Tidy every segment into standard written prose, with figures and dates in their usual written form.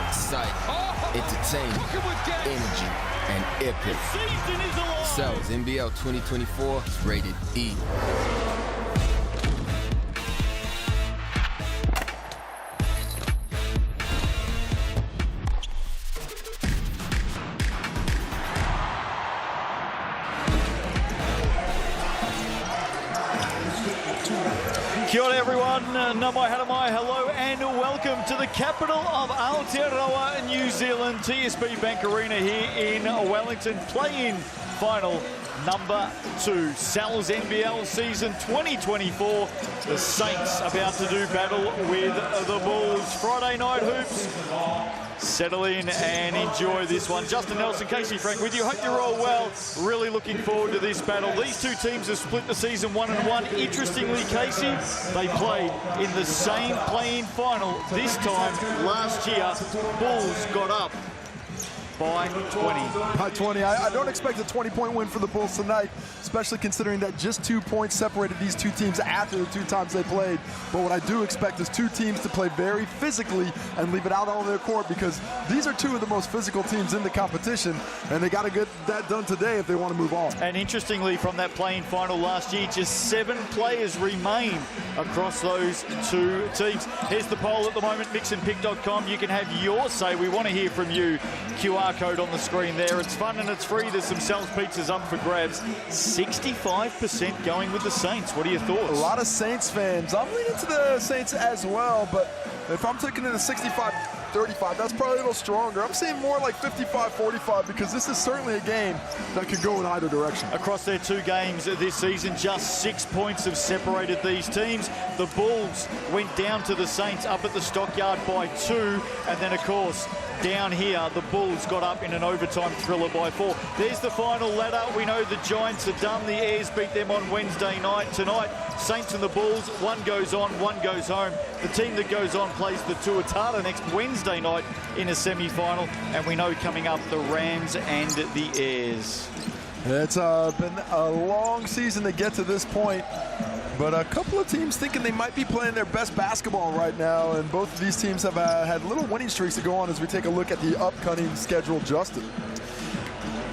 exciting, entertaining, energy, and epic. Cells NBL 2024 is rated E. Kia ora everyone, nā mai hara mai, hello and welcome to the capital of Aotearoa, New Zealand, TSB Bank Arena here in Wellington, play-in final number 2, Sal's NBL season 2024. The Saints about to do battle with the Bulls. Friday night hoops. Settle in and enjoy this one. Justin Nelson, Casey Frank with you. Hope you're all well. Really looking forward to this battle. These two teams have split the season 1-1. Interestingly, Casey, they played in the same play-in final this time last year. Bulls got up by 20. By 20. I don't expect a 20-point win for the Bulls tonight, especially considering that just 2 points separated these two teams after the 2 times they played. But what I do expect is 2 teams to play very physically and leave it out on their court, because these are 2 of the most physical teams in the competition, and they got to get that done today if they want to move on. And interestingly, from that play-in final last year, just 7 players remain across those 2 teams. Here's the poll at the moment, mixandpick.com. You can have your say. We want to hear from you. QR code on the screen there. It's fun and it's free. There's some Sal's pizzas up for grabs. 65% going with the Saints. What are your thoughts? A lot of Saints fans. I'm leaning to the Saints as well, but if I'm taking it a 65-35, that's probably a little stronger. I'm seeing more like 55-45, because this is certainly a game that could go in either direction. Across their 2 games this season, just 6 points have separated these teams. The Bulls went down to the Saints up at the Stockyard by 2, and then of course down here the Bulls got up in an overtime thriller by 4. There's the final ladder. We know the Giants are done. The Airs beat them on Wednesday night. Tonight, Saints and the Bulls, one goes on, one goes home. The team that goes on plays the Tuatara next Wednesday night in a semi-final, and we know coming up the Rams and the Airs. It's been a long season to get to this point, but a couple of teams thinking they might be playing their best basketball right now, and both of these teams have had little winning streaks to go on as we take a look at the upcoming schedule. Justin.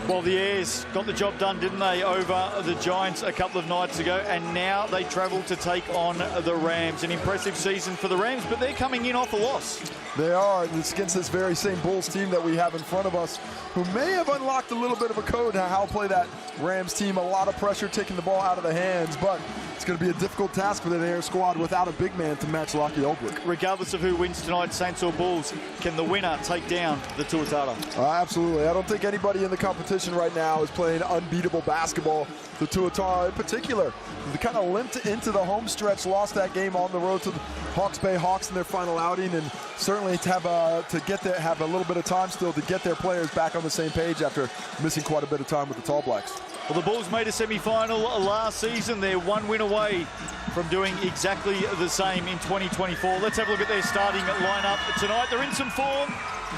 Well, the Airs got the job done, didn't they, over the Giants a couple of nights ago, and now they travel to take on the Rams. An impressive season for the Rams, but they're coming in off a loss. They are. It's against this very same Bulls team that we have in front of us, who may have unlocked a little bit of a code to how to play that Rams team. A lot of pressure, taking the ball out of the hands, but it's going to be a difficult task for the Air squad without a big man to match Lockie Elbrick. Regardless of who wins tonight, Saints or Bulls, can the winner take down the Tuatara? Absolutely. I don't think anybody in the competition right now is playing unbeatable basketball. The Tuatara in particular, they kind of limped into the home stretch, lost that game on the road to the Hawke's Bay Hawks in their final outing, and certainly to have a little bit of time still to get their players back on the same page after missing quite a bit of time with the Tall Blacks. Well, the Bulls made a semi-final last season. They're 1 win away from doing exactly the same in 2024. Let's have a look at their starting lineup tonight. They're in some form.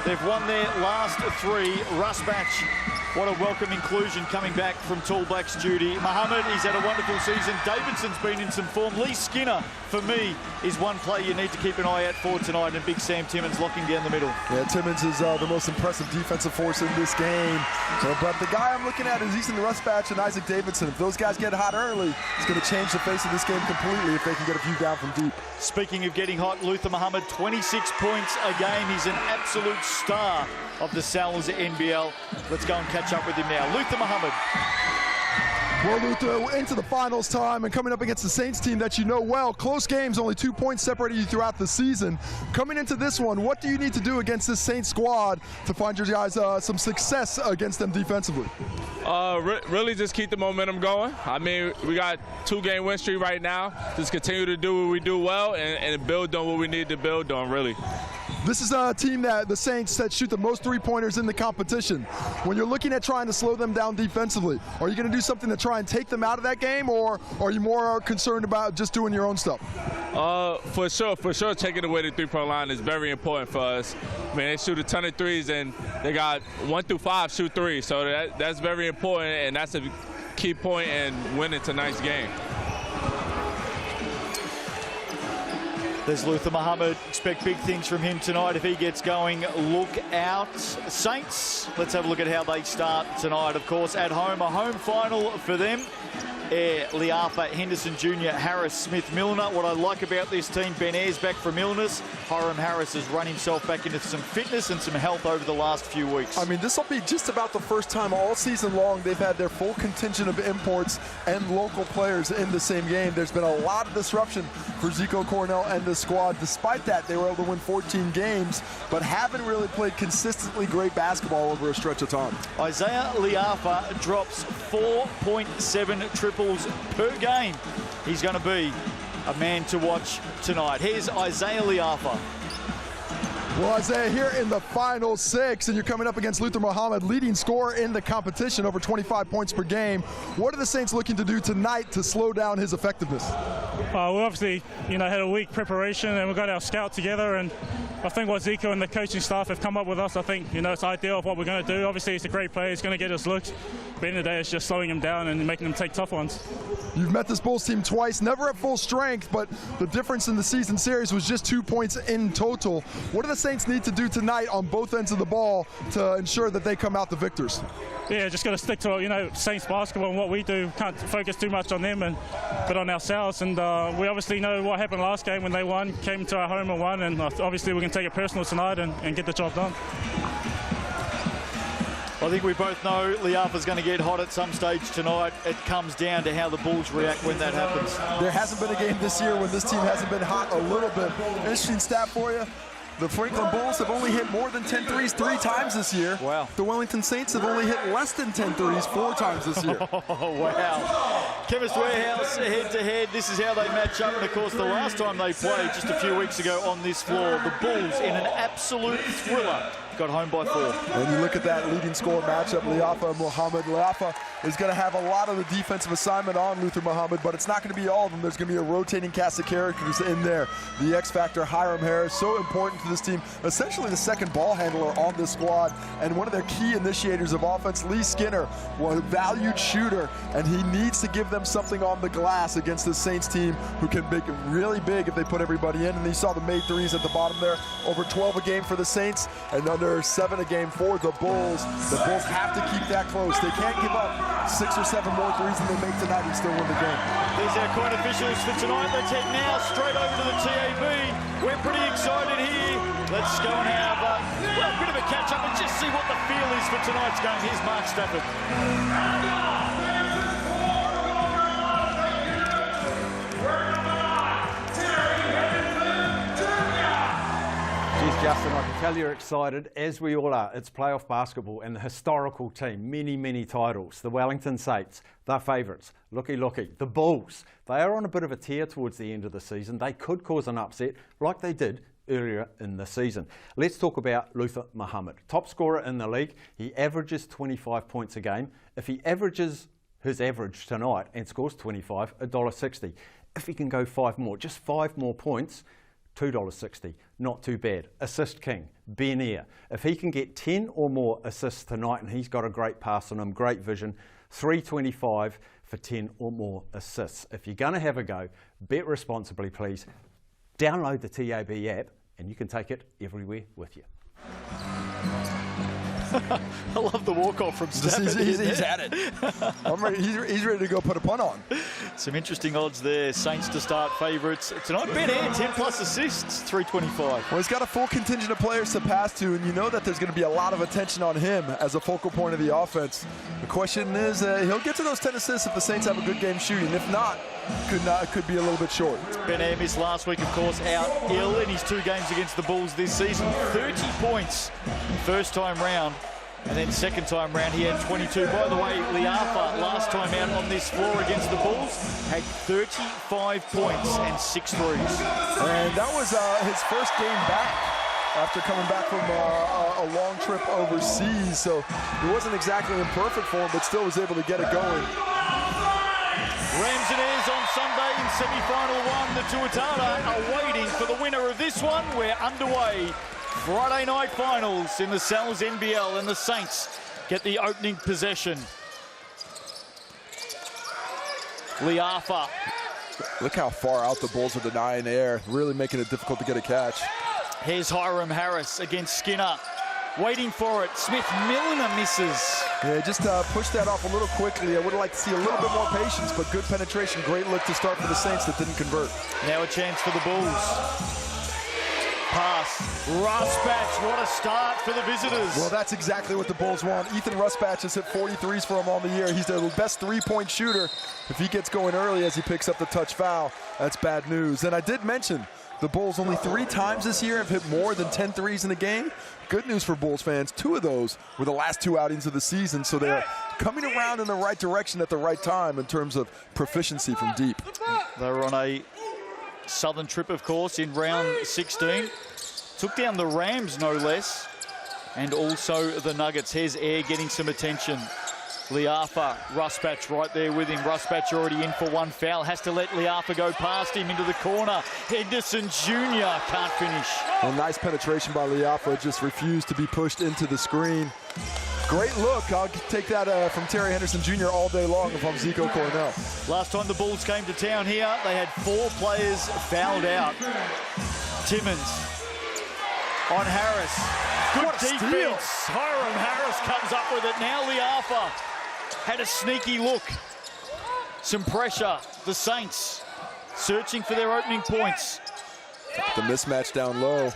They've won their last 3. Russ Batch, what a welcome inclusion coming back from Tall Blacks duty. Muhammad, he's had a wonderful season. Davidson's been in some form. Lee Skinner, for me, is one player you need to keep an eye out for tonight, and Big Sam Timmins locking down the middle. Yeah, Timmins is the most impressive defensive force in this game. But the guy I'm looking at is Easton Russ Batch and Isaac Davidson. If those guys get hot early, it's going to change the face of this game completely if they can get a few down from deep. Speaking of getting hot, Luther Muhammad, 26 points a game. He's an absolute star of the Sal's NBL. Let's go and catch up with him now. Luther Muhammad. Well, Luther, into the finals time and coming up against the Saints team that you know well. Close games, only 2 points separated you throughout the season. Coming into this one, what do you need to do against this Saints squad to find your guys some success against them defensively? Really just keep the momentum going. I mean, we got 2-game win streak right now. Just continue to do what we do well and build on what we need to build on, really. This is a team that the Saints that shoot the most 3-pointers in the competition. When you're looking at trying to slow them down defensively, are you going to do something to try and take them out of that game, or are you more concerned about just doing your own stuff? For sure, taking away the 3-point line is very important for us. I mean, they shoot a ton of threes, and they got 1 through 5 shoot 3, so that's very important, and that's a key point in winning tonight's game. There's Luther Muhammad. Expect big things from him tonight if he gets going. Look out. Saints, let's have a look at how they start tonight, of course, at home. A home final for them. Liafa, Henderson Jr., Harris, Smith, Milner. What I like about this team, Ben Ayres back from illness. Hiram Harris has run himself back into some fitness and some health over the last few weeks. I mean, this will be just about the first time all season long they've had their full contingent of imports and local players in the same game. There's been a lot of disruption for Zico Cornell and the squad. Despite that, they were able to win 14 games, but haven't really played consistently great basketball over a stretch of time. Isaiah Liafa drops 4.7 triples per game. He's going to be a man to watch tonight. Here's Isaiah Liafa. Well, Isaiah, here in the final 6, and you're coming up against Luther Muhammad, leading scorer in the competition, over 25 points per game. What are the Saints looking to do tonight to slow down his effectiveness? We obviously, had a week preparation, and we got our scout together, and I think what Zico and the coaching staff have come up with us, I think, it's ideal of what we're going to do. Obviously, he's a great player. He's going to get us looks. But at the end of the day, it's just slowing him down and making him take tough ones. You've met this Bulls team twice, never at full strength, but the difference in the season series was just 2 points in total. What do the Saints need to do tonight on both ends of the ball to ensure that they come out the victors? Yeah, just got to stick to, Saints basketball and what we do. Can't focus too much on them but on ourselves. And we obviously know what happened last game when they won, came to our home and won. And obviously we can take it personal tonight and get the job done. I think we both know Liafa's going to get hot at some stage tonight. It comes down to how the Bulls react when that happens. There hasn't been a game this year when this team hasn't been hot a little bit. Interesting stat for you. The Franklin Bulls have only hit more than 10 threes 3 times this year. Wow. The Wellington Saints have only hit less than 10 threes 4 times this year. Oh, wow. Chemist Warehouse head-to-head. This is how they match up. And, of course, the last time they played just a few weeks ago on this floor, the Bulls, in an absolute thriller, got home by 4. When you look at that leading scorer matchup, Liafa and Muhammad, Liafa is going to have a lot of the defensive assignment on Luther Muhammad, but it's not going to be all of them. There's going to be a rotating cast of characters in there. The X Factor, Hiram Harris, so important to this team. Essentially the second ball handler on this squad, and one of their key initiators of offense, Lee Skinner, a valued shooter, and he needs to give them something on the glass against the Saints team who can make it really big if they put everybody in. And you saw the made threes at the bottom there, over 12 a game for the Saints, and under 7 a game for the Bulls. The Bulls have to keep that close. They can't give up 6 or 7 more threes than they make tonight and still win the game. There's our coin officials for tonight. Let's head now straight over to the TAB. We're pretty excited here. Let's go and have a bit of a catch-up and just see what the feel is for tonight's game. Here's Mark Stafford. Justin, I can tell you're excited, as we all are. It's playoff basketball and the historical team, many titles. The Wellington Saints, they're favourites. Looky. The Bulls, they are on a bit of a tear towards the end of the season. They could cause an upset like they did earlier in the season. Let's talk about Luther Muhammad. Top scorer in the league. He averages 25 points a game. If he averages his average tonight and scores 25, $1.60. If he can go 5 more, just 5 more points, $2.60, not too bad. Assist king, Ben Ayres. If he can get 10 or more assists tonight, and he's got a great pass on him, great vision, $3.25 for 10 or more assists. If you're going to have a go, bet responsibly, please. Download the TAB app, and you can take it everywhere with you. I love the walk-off from Stafford. He's at it. He's ready to go put a punt on. Some interesting odds there. Saints to start favourites tonight. Ben Ayres, 10 plus assists, $3.25. Well, he's got a full contingent of players to pass to, and you know that there's going to be a lot of attention on him as a focal point of the offense. The question is, he'll get to those 10 assists if the Saints have a good game shooting. If not, could be a little bit short. Ben Ayres missed last week, of course, out ill in his 2 games against the Bulls this season. 30 points first time round. And then second time round, he had 22. By the way, Liafa, last time out on this floor against the Bulls, had 35 points and 6 threes. And that was his first game back after coming back from a long trip overseas. So it wasn't exactly in perfect form, but still was able to get it going. Rams and Ayres on Sunday in semi-final 1. The Tuatara are waiting for the winner of this one. We're underway. Friday night finals in the NZNBL, and the Saints get the opening possession. Liafa Look how far out the Bulls are denying air, really making it difficult to get a catch. Here's Hiram Harris against Skinner. Waiting for it. Smith-Milner misses. Yeah, just pushed that off a little quickly. I would have liked to see a little bit more patience, but good penetration. Great look to start for the Saints that didn't convert. Now a chance for the Bulls. Pass. Rusbatch, what a start for the visitors. Well, that's exactly what the Bulls want. Ethan Rusbatch has hit 43s for them on the year. He's their best three-point shooter. If he gets going early as he picks up the touch foul, that's bad news. And I did mention the Bulls only 3 times this year have hit more than 10 threes in the game. Good news for Bulls fans, 2 of those were the last 2 outings of the season, so they're coming around in the right direction at the right time in terms of proficiency from deep. They were on a southern trip, of course, in round 16. Took down the Rams, no less, and also the Nuggets. Here's Air getting some attention. Liafa, Rusbatch right there with him. Rusbatch already in for 1 foul. Has to let Liafa go past him into the corner. Henderson Jr. can't finish. A nice penetration by Liafa, just refused to be pushed into the screen. Great look. I'll take that from Terry Henderson Jr. all day long if I'm Zico Cornell. Last time the Bulls came to town here, they had 4 players fouled out. Timmons on Harris. Good defense. Hiram Harris comes up with it. Now Liafa had a sneaky look. Some pressure. The Saints searching for their opening points. The mismatch down low.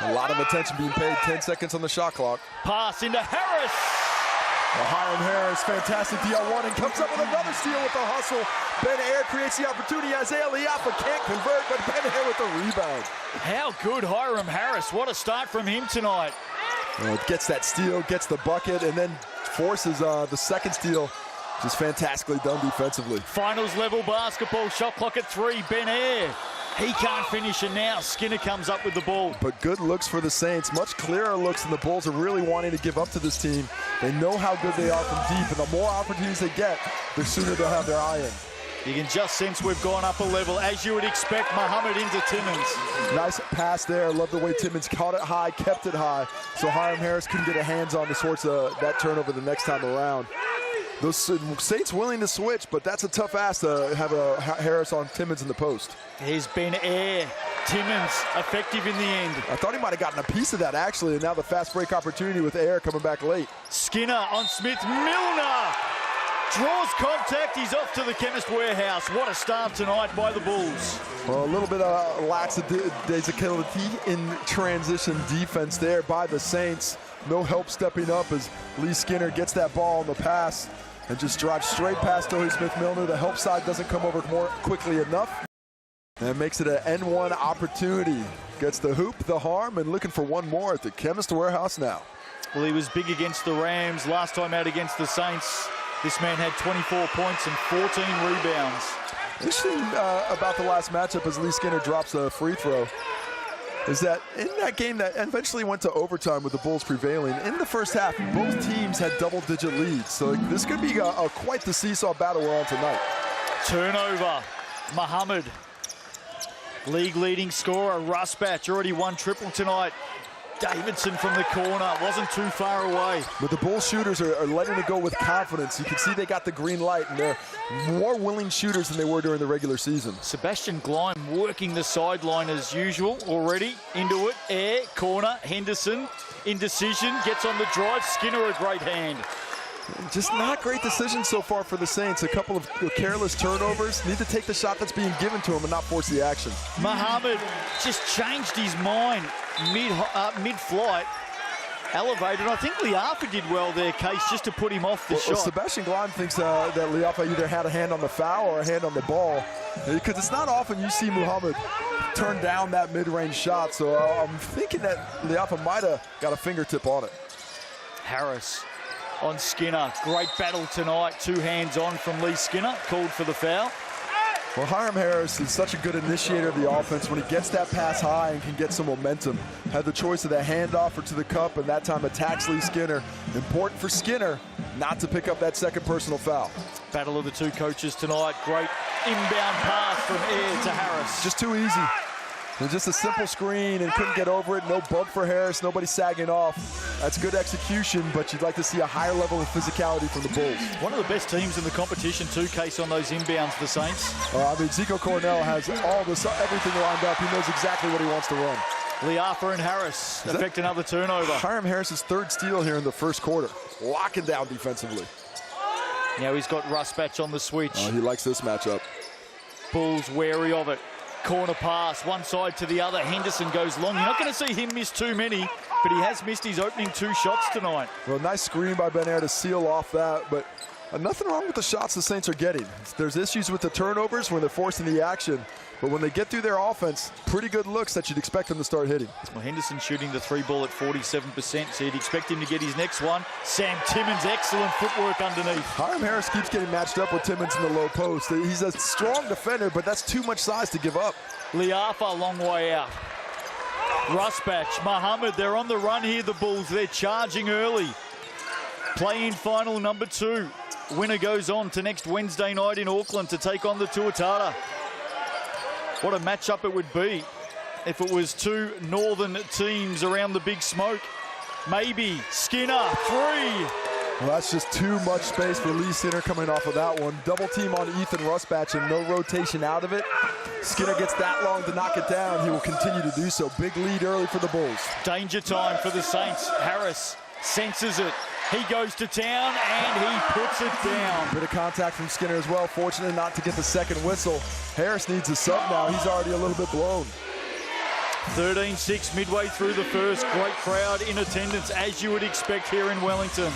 A lot of attention being paid. 10 seconds on the shot clock. Pass into Harris. Well, Hiram Harris, fantastic DL1, and comes up with another steal with the hustle. Ben Air creates the opportunity. Isaiah Liafa can't convert, but Ben Air with the rebound. How good Hiram Harris. What a start from him tonight. Gets that steal, gets the bucket, and then forces the second steal. Just fantastically done defensively. Finals level basketball, shot clock at 3. Ben Air, he can't finish, and now Skinner comes up with the ball. But good looks for the Saints, much clearer looks, and the Bulls are really wanting to give up to this team. They know how good they are from deep, and the more opportunities they get, the sooner they'll have their eye in. You can just sense we've gone up a level, as you would expect. Muhammad into Timmons. Nice pass there. Love the way Timmons caught it high, kept it high, so Hiram Harris couldn't get a hands on the sorts of that turnover the next time around. Those Saints willing to switch, but that's a tough ask to have a Harris on Timmons in the post. Here's Ben Air. Timmons effective in the end. I thought he might have gotten a piece of that actually, and now the fast break opportunity with Air coming back late. Skinner on Smith-Milner. Draws contact, he's off to the Chemist Warehouse. What a start tonight by the Bulls. Well, a little bit of lackadaisicality in transition defense there by the Saints. No help stepping up as Lee Skinner gets that ball on the pass and just drives straight past Dohy Smith-Milner. The help side doesn't come over more quickly enough. And makes it an N1 opportunity. Gets the hoop, the harm, and looking for one more at the Chemist Warehouse now. Well, he was big against the Rams. Last time out against the Saints, this man had 24 points and 14 rebounds. Interesting about the last matchup as Lee Skinner drops a free throw is that in that game that eventually went to overtime with the Bulls prevailing, in the first half, both teams had double-digit leads. So this could be quite the seesaw battle we're on tonight. Turnover. Muhammad, league-leading scorer. Rusbatch already won triple tonight. Davidson from the corner, wasn't too far away. But the Bulls shooters are letting it go with confidence. You can see they got the green light, and they're more willing shooters than they were during the regular season. Sebastian Gleim working the sideline as usual already. Into it, Air, corner, Henderson, indecision, gets on the drive. Skinner a great hand. Just not great decisions so far for the Saints. A couple of careless turnovers. Need to take the shot that's being given to him and not force the action. Muhammad just changed his mind mid-flight. Elevated. I think Liafa did well there, Case, just to put him off the shot. Sebastian Gleim thinks that Liafa either had a hand on the foul or a hand on the ball. Because it's not often you see Muhammad turn down that mid-range shot. So I'm thinking that Liafa might have got a fingertip on it. Harris on Skinner. Great battle tonight. 2 hands on from Lee Skinner. Called for the foul. Well, Hiram Harris is such a good initiator of the offense when he gets that pass high and can get some momentum. Had the choice of the handoff or to the cup, and that time attacks Lee Skinner. Important for Skinner not to pick up that second personal foul. Battle of the 2 coaches tonight. Great inbound pass from Air to Harris. Just too easy. It was just a simple screen and couldn't get over it. No bump for Harris, nobody sagging off. That's good execution, but you'd like to see a higher level of physicality from the Bulls. One of the best teams in the competition too, Case, on those inbounds, the Saints. I mean, Zico Cornell has everything lined up. He knows exactly what he wants to run. Liafa and Harris affect another turnover. Hiram Harris's third steal here in the first quarter. Locking down defensively. Now he's got Rusbatch on the switch. He likes this matchup. Bulls wary of it. Corner pass, one side to the other. Henderson goes long. You're not going to see him miss too many, but he has missed his opening 2 shots tonight. Well, nice screen by Benaire to seal off that, but nothing wrong with the shots the Saints are getting. There's issues with the turnovers when they're forcing the action, but when they get through their offense, pretty good looks that you'd expect them to start hitting. Well, Henderson shooting the 3 ball at 47%, so you'd expect him to get his next one. Sam Timmons, excellent footwork underneath. Hiram Harris keeps getting matched up with Timmons in the low post. He's a strong defender, but that's too much size to give up. Liafa, long way out. Rusbatch, Muhammad, they're on the run here, the Bulls. They're charging early. Play-in final number 2. Winner goes on to next Wednesday night in Auckland to take on the Tuatara. What a matchup it would be if it was 2 northern teams around the big smoke. Maybe Skinner, 3. Well, that's just too much space for Lee Skinner coming off of that one. Double team on Ethan Rusbatch and no rotation out of it. Skinner gets that long to knock it down. He will continue to do so. Big lead early for the Bulls. Danger time for the Saints. Harris senses it. He goes to town and he puts it down. Bit of contact from Skinner as well. Fortunate not to get the second whistle. Harris needs a sub now. He's already a little bit blown. 13-6 midway through the first. Great crowd in attendance, as you would expect here in Wellington.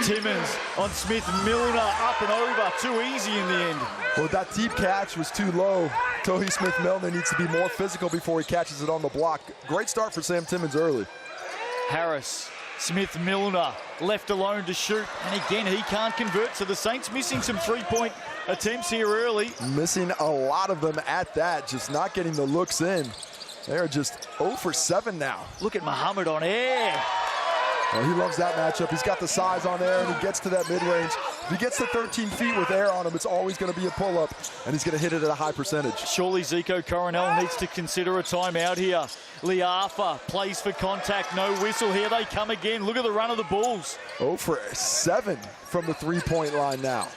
Timmons on Smith-Milner, up and over. Too easy in the end. Well, that deep catch was too low. Tohi Smith-Milner needs to be more physical before he catches it on the block. Great start for Sam Timmons early. Harris, Smith-Milner left alone to shoot, and again he can't convert, so the Saints missing some 3-point attempts here early. Missing a lot of them at that, just not getting the looks in. They're just 0 for 7 now. Look at Muhammad on air. Well, he loves that matchup. He's got the size on air, and he gets to that mid-range. If he gets to 13 feet with air on him, it's always going to be a pull-up, and he's going to hit it at a high percentage. Surely Zico Coronel needs to consider a timeout here. Liafa plays for contact, no whistle. Here they come again. Look at the run of the Bulls. 0 for 7 from the three-point line now.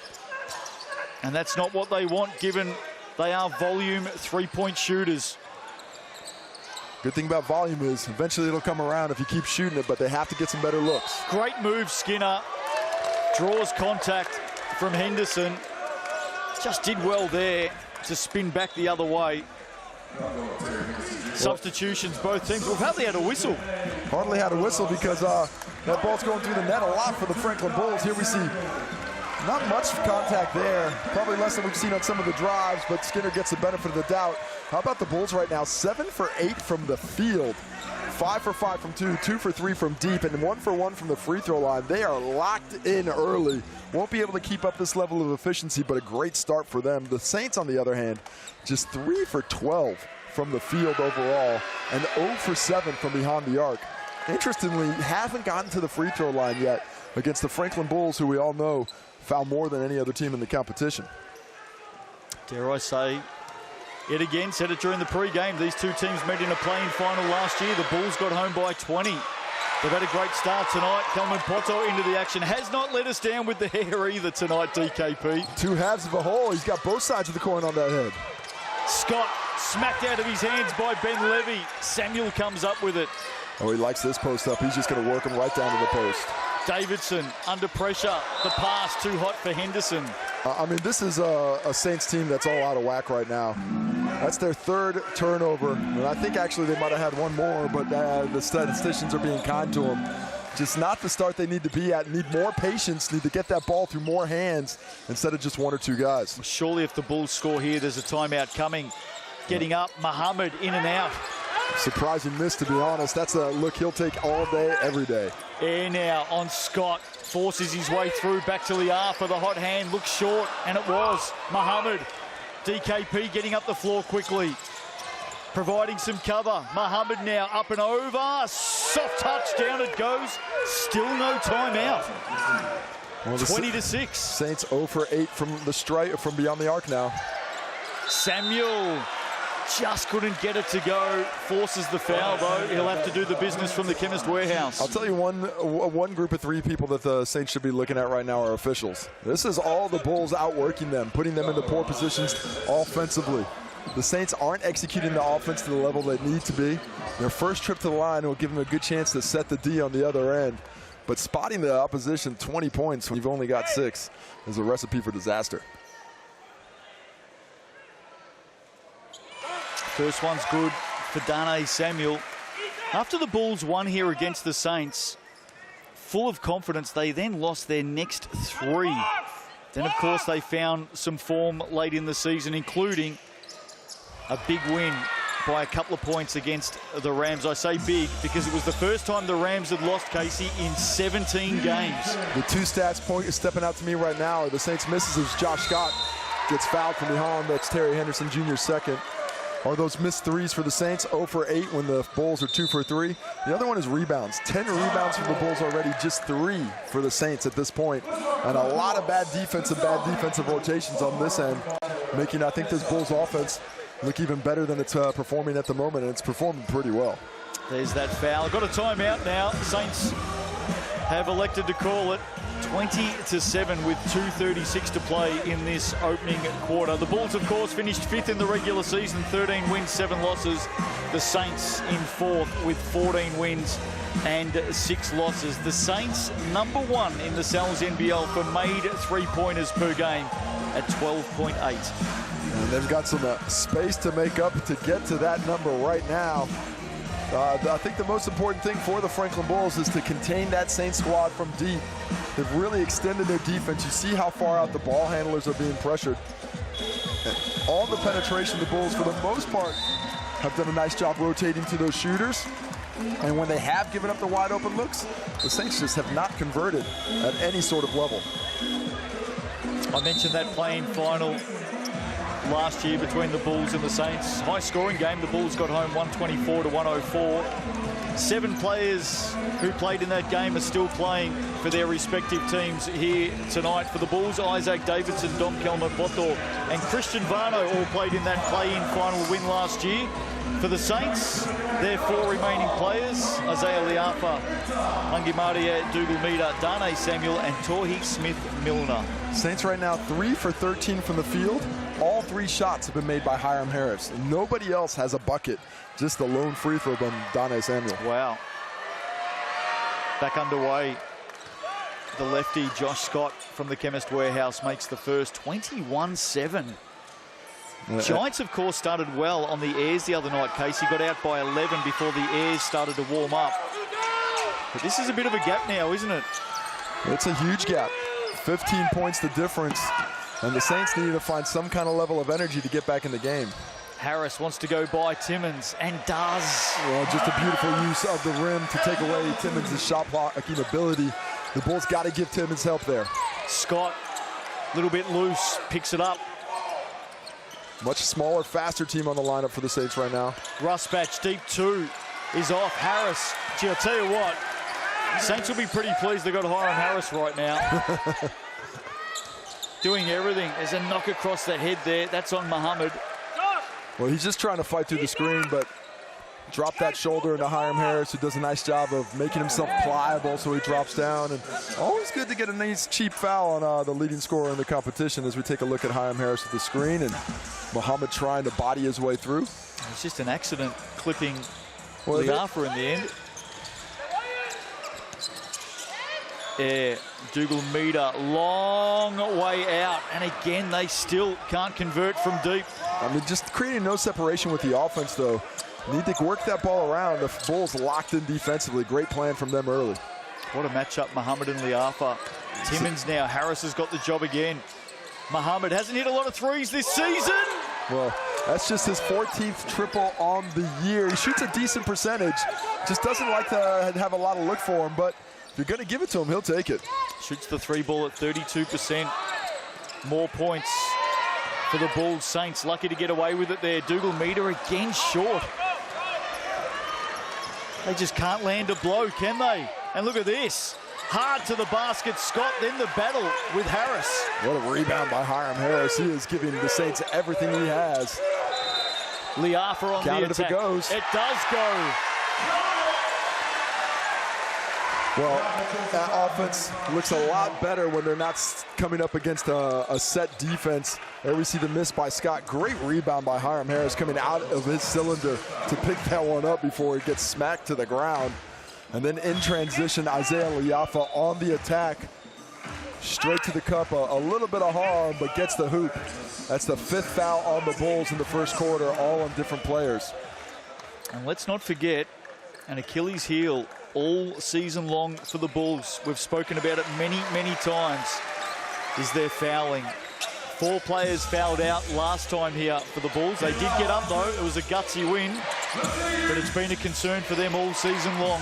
And that's not what they want, given they are volume 3-point shooters. Good thing about volume is eventually it'll come around if you keep shooting it, but they have to get some better looks. Great move, Skinner. Draws contact from Henderson. Just did well there to spin back the other way. Substitutions, both teams. We've hardly had a whistle. Hardly had a whistle because that ball's going through the net a lot for the Franklin Bulls. Here we see not much contact there. Probably less than we've seen on some of the drives, but Skinner gets the benefit of the doubt. How about the Bulls right now? 7 for 8 from the field. 5 for 5 from 2, 2 for 3 from deep, and 1 for 1 from the free throw line. They are locked in early. Won't be able to keep up this level of efficiency, but a great start for them. The Saints, on the other hand, just 3 for 12 from the field overall, and 0 for 7 from behind the arc. Interestingly, haven't gotten to the free throw line yet against the Franklin Bulls, who we all know foul more than any other team in the competition. Dare I say, yet again, said it during the pre-game, these two teams met in a play-in final last year. The Bulls got home by 20. They've had a great start tonight. Kelman Poto into the action. Has not let us down with the hair either tonight, DKP. 2 halves of a hole. He's got both sides of the coin on that head. Scott smacked out of his hands by Ben Levy. Samuel comes up with it. Oh, he likes this post up. He's just going to work him right down to the post. Davidson under pressure. The pass too hot for Henderson. I mean, this is a Saints team that's all out of whack right now. That's their 3rd turnover. And I think actually they might have had one more, but the statisticians are being kind to them. Just not the start they need to be at. Need more patience. Need to get that ball through more hands instead of just 1 or 2 guys. Surely if the Bulls score here, there's a timeout coming. Getting up, Muhammad in and out. Surprising miss, to be honest. That's a look he'll take all day, every day. Air now on Scott. Forces his way through back to Liafa. The hot hand looks short, and it was. Muhammad. DKP getting up the floor quickly. Providing some cover. Muhammad now up and over. Soft touch, down it goes. Still no timeout. Well, 20-6. Saints 0 for 8 from the strike, from beyond the arc now. Samuel just couldn't get it to go. Forces the foul, though. He'll have to do the business from the Chemist Warehouse. I'll tell you one group of three people that the Saints should be looking at right now are officials. This is all the Bulls outworking them, putting them into poor positions offensively. The Saints aren't executing the offense to the level they need to be. Their first trip to the line will give them a good chance to set the D on the other end. But spotting the opposition 20 points when you've only got 6 is a recipe for disaster. First one's good for Dane Samuel. After the Bulls won here against the Saints, full of confidence, they then lost their next 3. Then, of course, they found some form late in the season, including a big win by a couple of points against the Rams. I say big because it was the first time the Rams had lost, Casey, in 17 games. The 2 stats stepping out to me right now are the Saints misses as Josh Scott gets fouled from behind. That's Terry Henderson Jr.'s second. Are those missed threes for the Saints, 0 for 8 when the Bulls are 2 for 3. The other one is rebounds. 10 rebounds for the Bulls already, just 3 for the Saints at this point. And a lot of bad defensive rotations on this end, making, I think, this Bulls offense look even better than it's performing at the moment, and it's performing pretty well. There's that foul. Got a timeout now. Saints have elected to call it. 20-7 with 2:36 to play in this opening quarter. The Bulls, of course, finished 5th in the regular season, 13 wins, 7 losses. The Saints in 4th with 14 wins and 6 losses. The Saints number 1 in the Sal's NBL for made 3-pointers per game at 12.8. And they've got some space to make up to get to that number right now. I think the most important thing for the Franklin Bulls is to contain that Saints squad from deep. They've really extended their defense. You see how far out the ball handlers are being pressured. And all the penetration, the Bulls, for the most part, have done a nice job rotating to those shooters. And when they have given up the wide open looks, the Saints just have not converted at any sort of level. I mentioned that play-in final last year between the Bulls and the Saints. High scoring game. The Bulls got home 124-104. 7 players who played in that game are still playing for their respective teams here tonight. For the Bulls, Isaac Davidson, Dom Kelmer-Boto and Christian Varno all played in that play-in final win last year. For the Saints, their 4 remaining players, Isaiah Liafa, Hangimaria Dougal-Meter, Dane Samuel and Torhi Smith-Milner. Saints right now 3 for 13 from the field. All 3 shots have been made by Hiram Harris. Nobody else has a bucket. Just the lone free throw from Dane Samuel. Wow. Back underway. The lefty, Josh Scott from the Chemist Warehouse, makes the first. 21-7. Giants, of course, started well on the airs the other night. Casey got out by 11 before the airs started to warm up. But this is a bit of a gap now, isn't it? It's a huge gap. 15 points the difference. And the Saints need to find some kind of level of energy to get back in the game. Harris wants to go by Timmons and does. Well, just a beautiful use of the rim to take away Timmons' shot blocking ability. The Bulls got to give Timmons help there. Scott, a little bit loose, picks it up. Much smaller, faster team on the lineup for the Saints right now. Rusbatch, deep 2 is off. Harris, gee, I'll tell you what, Saints will be pretty pleased they got Hiram Harris right now. Doing everything. There's a knock across the head there. That's on Muhammad. Well, he's just trying to fight through the screen, but drop that shoulder into Hiram Harris, who does a nice job of making himself pliable so he drops down. And always good to get a nice cheap foul on the leading scorer in the competition as we take a look at Hiram Harris with the screen and Muhammad trying to body his way through. It's just an accident clipping Liafa in the end. Yeah, Dougal-Meter, long way out. And again, they still can't convert from deep. I mean, just creating no separation with the offense, though. Need to work that ball around. The Bulls locked in defensively. Great plan from them early. What a matchup, Muhammad and Liafa. Timmons now. Harris has got the job again. Muhammad hasn't hit a lot of threes this season. Well, that's just his 14th triple on the year. He shoots a decent percentage. Just doesn't like to have a lot of look for him, but if you're going to give it to him, he'll take it. Shoots the 3 ball at 32%. More points for the Bulls. Saints lucky to get away with it there. Dougal-Meter again short. They just can't land a blow, can they? And look at this. Hard to the basket, Scott, then the battle with Harris. What a rebound by Hiram Harris. He is giving the Saints everything he has. Liafa on Count the it if attack. it goes. It does go. Well, that offense looks a lot better when they're not coming up against a set defense. There we see the miss by Scott. Great rebound by Hiram Harris coming out of his cylinder to pick that one up before it gets smacked to the ground. And then in transition, Isaiah Liafa on the attack. Straight to the cup, a little bit of harm, but gets the hoop. That's the 5th foul on the Bulls in the first quarter, all on different players. And let's not forget, an Achilles heel all season long for the Bulls. We've spoken about it many, many times, is their fouling. 4 players fouled out last time here for the Bulls. They did get up though, it was a gutsy win, but it's been a concern for them all season long.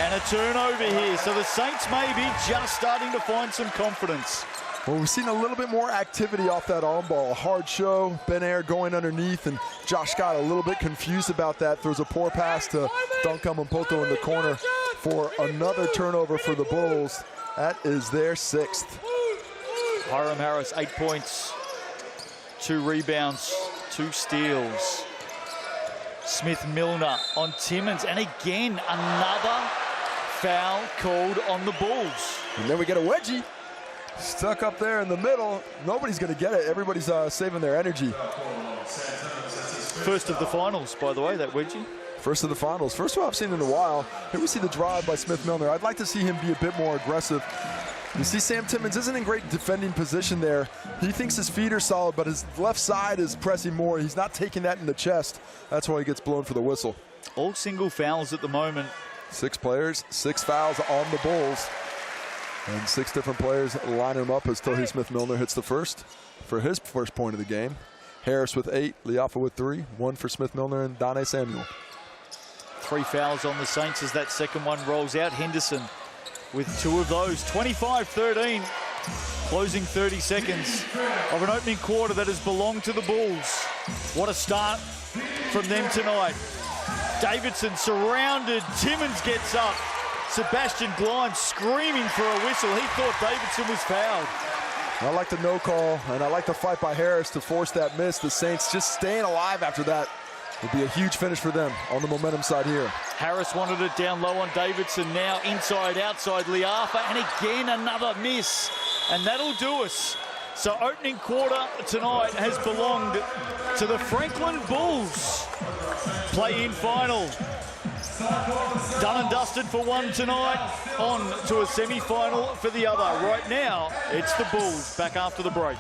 And a turnover here, so the Saints may be just starting to find some confidence. Well, we've seen a little bit more activity off that arm ball. A hard show, Ben Air going underneath, and Josh Scott a little bit confused about that. Throws a poor pass to Duncan Mpoto in the corner for another turnover for the Bulls. That is their 6th. Hiram Harris, 8 points, 2 rebounds, 2 steals. Smith Milner on Timmins, and again, another foul called on the Bulls. And then we get a wedgie. Stuck up there in the middle. Nobody's going to get it. Everybody's saving their energy. First of the finals, by the way, that wedgie. First of the finals. First one I've seen in a while. Here we see the drive by Smith Milner. I'd like to see him be a bit more aggressive. You see Sam Timmins isn't in great defending position there. He thinks his feet are solid, but his left side is pressing more. He's not taking that in the chest. That's why he gets blown for the whistle. All single fouls at the moment. 6 players, 6 fouls on the Bulls. And 6 different players line him up as Tohi Smith-Milner hits the first for his first point of the game. Harris with 8, Liafa with 3, 1 for Smith-Milner and Dane Samuel. 3 fouls on the Saints as that second one rolls out. Henderson with 2 of those. 25-13, closing 30 seconds of an opening quarter that has belonged to the Bulls. What a start from them tonight. Davidson surrounded, Timmins gets up. Sebastian Glein screaming for a whistle. He thought Davidson was fouled. I like the no call, and I like the fight by Harris to force that miss. The Saints just staying alive after that would be a huge finish for them on the momentum side here. Harris wanted it down low on Davidson. Now inside, outside Liafa, and again another miss. And that'll do us. So opening quarter tonight has belonged to the Franklin Bulls. Play-in final. Done and dusted for one tonight, on to a semi-final for the other. Right now, it's the Bulls, back after the break.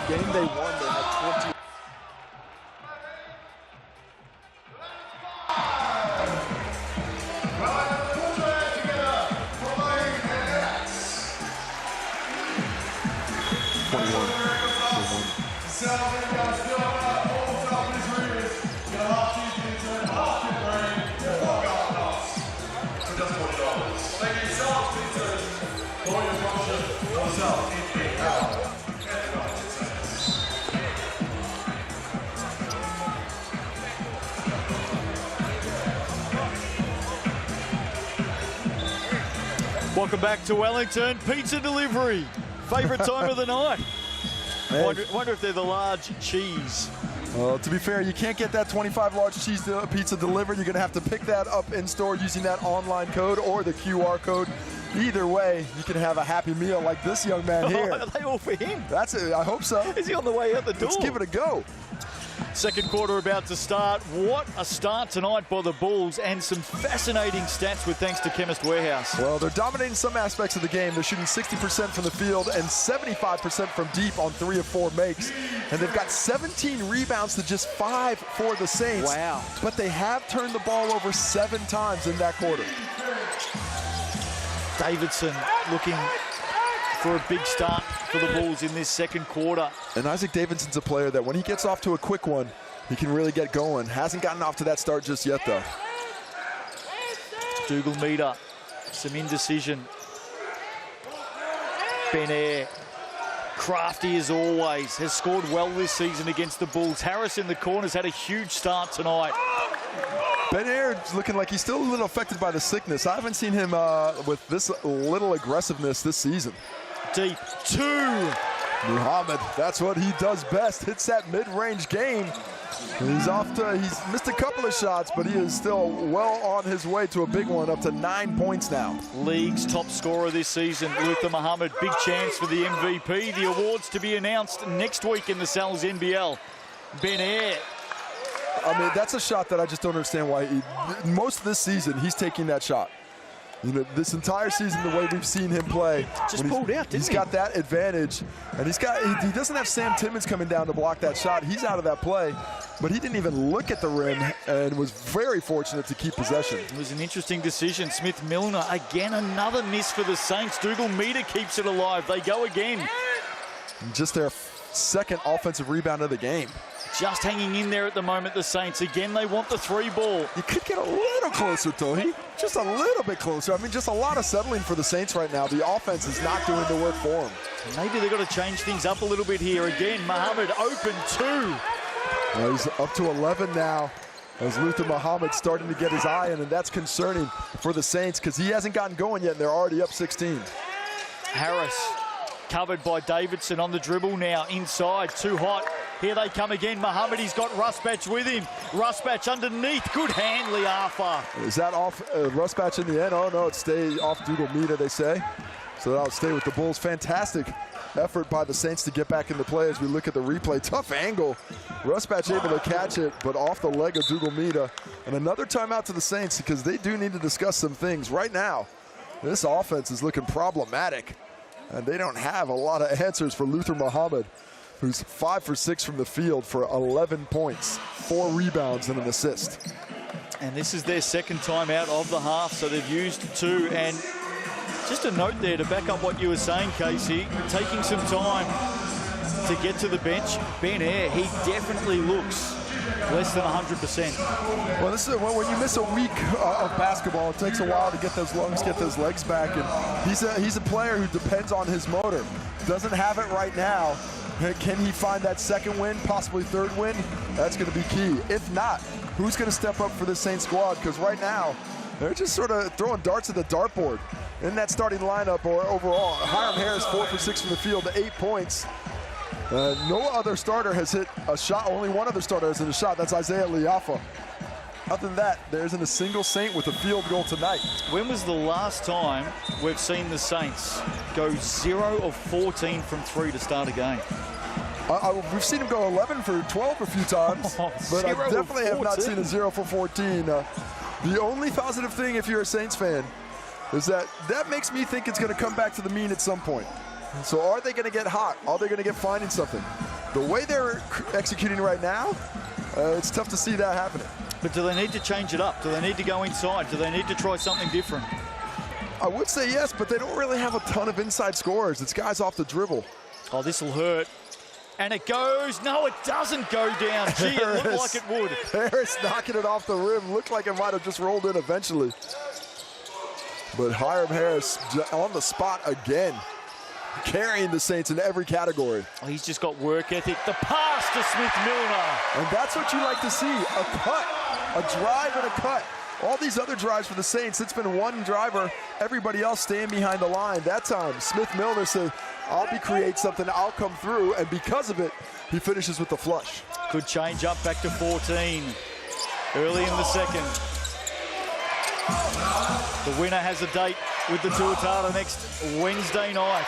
Game they won, they had 20. Welcome back to Wellington. Pizza delivery. Favourite time of the night. Wonder if they're the large cheese Well, to be fair, you can't get that 25 large cheese pizza delivered. You're going to have to pick that up in store using that online code or the QR code. Either way, you can have a happy meal like this young man here. Are they all for him? That's it. I hope so. Is he on the way out the door? Let's give it a go. Second quarter about to start. What a start tonight by the Bulls, and some fascinating stats with thanks to Chemist Warehouse. Well, they're dominating some aspects of the game. They're shooting 60% from the field and 75% from deep on 3 of 4 makes. And they've got 17 rebounds to just 5 for the Saints. Wow. But they have turned the ball over 7 times in that quarter. Davidson looking for a big start for the Bulls in this second quarter. And Isaac Davidson's a player that when he gets off to a quick one, he can really get going. Hasn't gotten off to that start just yet, though. Dougal Meter, some indecision. Ben Air, crafty as always, has scored well this season against the Bulls. Harris in the corners had a huge start tonight. Ben Air is looking like he's still a little affected by the sickness. I haven't seen him with this little aggressiveness this season. Deep, 2. Muhammad, that's what he does best. Hits that mid-range game. He's missed a couple of shots, but he is still well on his way to a big one, up to 9 points now. League's top scorer this season, Luther Muhammad. Big chance for the MVP. The awards to be announced next week in the Sal's NBL. Ben Air. I mean, that's a shot that I just don't understand why most of this season, he's taking that shot. You know, this entire season, the way we've seen him play, just pulled out, didn't he? He's got that advantage, and he doesn't have Sam Timmons coming down to block that shot. He's out of that play, but he didn't even look at the rim and was very fortunate to keep possession. It was an interesting decision. Smith Milner, again, another miss for the Saints. Dougal Meter keeps it alive. They go again. Just their second offensive rebound of the game. Just hanging in there at the moment, the Saints. Again, they want the 3 ball. You could get a little closer, Tohi. Just a little bit closer. I mean, just a lot of settling for the Saints right now. The offense is not doing the work for them. Maybe they've got to change things up a little bit here. Again, Muhammad open 2. Well, he's up to 11 now as Luther Muhammad starting to get his eye in, and that's concerning for the Saints because he hasn't gotten going yet, and they're already up 16. Harris covered by Davidson on the dribble now. Inside, too hot. Here they come again. Muhammad, he's got Rusbatch with him. Rusbatch underneath. Good hand, Liafa. Is that off Rusbatch in the end? Oh, no, it stayed off Dougal Meter, they say. So that'll stay with the Bulls. Fantastic effort by the Saints to get back into play as we look at the replay. Tough angle. Rusbatch able to catch it, but off the leg of Dougal Meter. And another timeout to the Saints because they do need to discuss some things. Right now, this offense is looking problematic. And they don't have a lot of answers for Luther Muhammad, who's 5 for 6 from the field for 11 points, 4 rebounds and an assist. And this is their second time out of the half, so they've used 2. And just a note there to back up what you were saying, Casey, taking some time to get to the bench. Ben Air, he definitely looks less than 100%. Well, this is when you miss a week of basketball, it takes a while to get those lungs, get those legs back. And he's a player who depends on his motor. Doesn't have it right now. Can he find that second win, possibly third win? That's going to be key. If not, who's going to step up for this Saints squad? Because right now, they're just sort of throwing darts at the dartboard in that starting lineup or overall. Hiram Harris, 4 for 6 from the field, 8 points. No other starter has hit a shot. Only one other starter has hit a shot. That's Isaiah Liafa. Other than that, there isn't a single Saint with a field goal tonight. When was the last time we've seen the Saints go 0 of 14 from 3 to start a game? We've seen him go 11 for 12 a few times, but I definitely have not seen a 0 for 14. The only positive thing, if you're a Saints fan, is that makes me think it's going to come back to the mean at some point. So are they going to get hot? Are they going to get finding something? The way they're executing right now, it's tough to see that happening. But do they need to change it up? Do they need to go inside? Do they need to try something different? I would say yes, but they don't really have a ton of inside scorers. It's guys off the dribble. Oh, this will hurt. And it goes. No, it doesn't go down. Gee, it looked like it would. Harris knocking it off the rim. Looked like it might have just rolled in eventually. But Hiram Harris on the spot again, carrying the Saints in every category. Oh, he's just got work ethic. The pass to Smith Milner. And that's what you like to see, a cut, a drive and a cut. All these other drives for the Saints, it's been one driver, everybody else staying behind the line. That time, Smith Milner said, I'll create something, I'll come through, and because of it, he finishes with the flush. Good change up, back to 14. Early in the second. The winner has a date with the Tuatara next Wednesday night.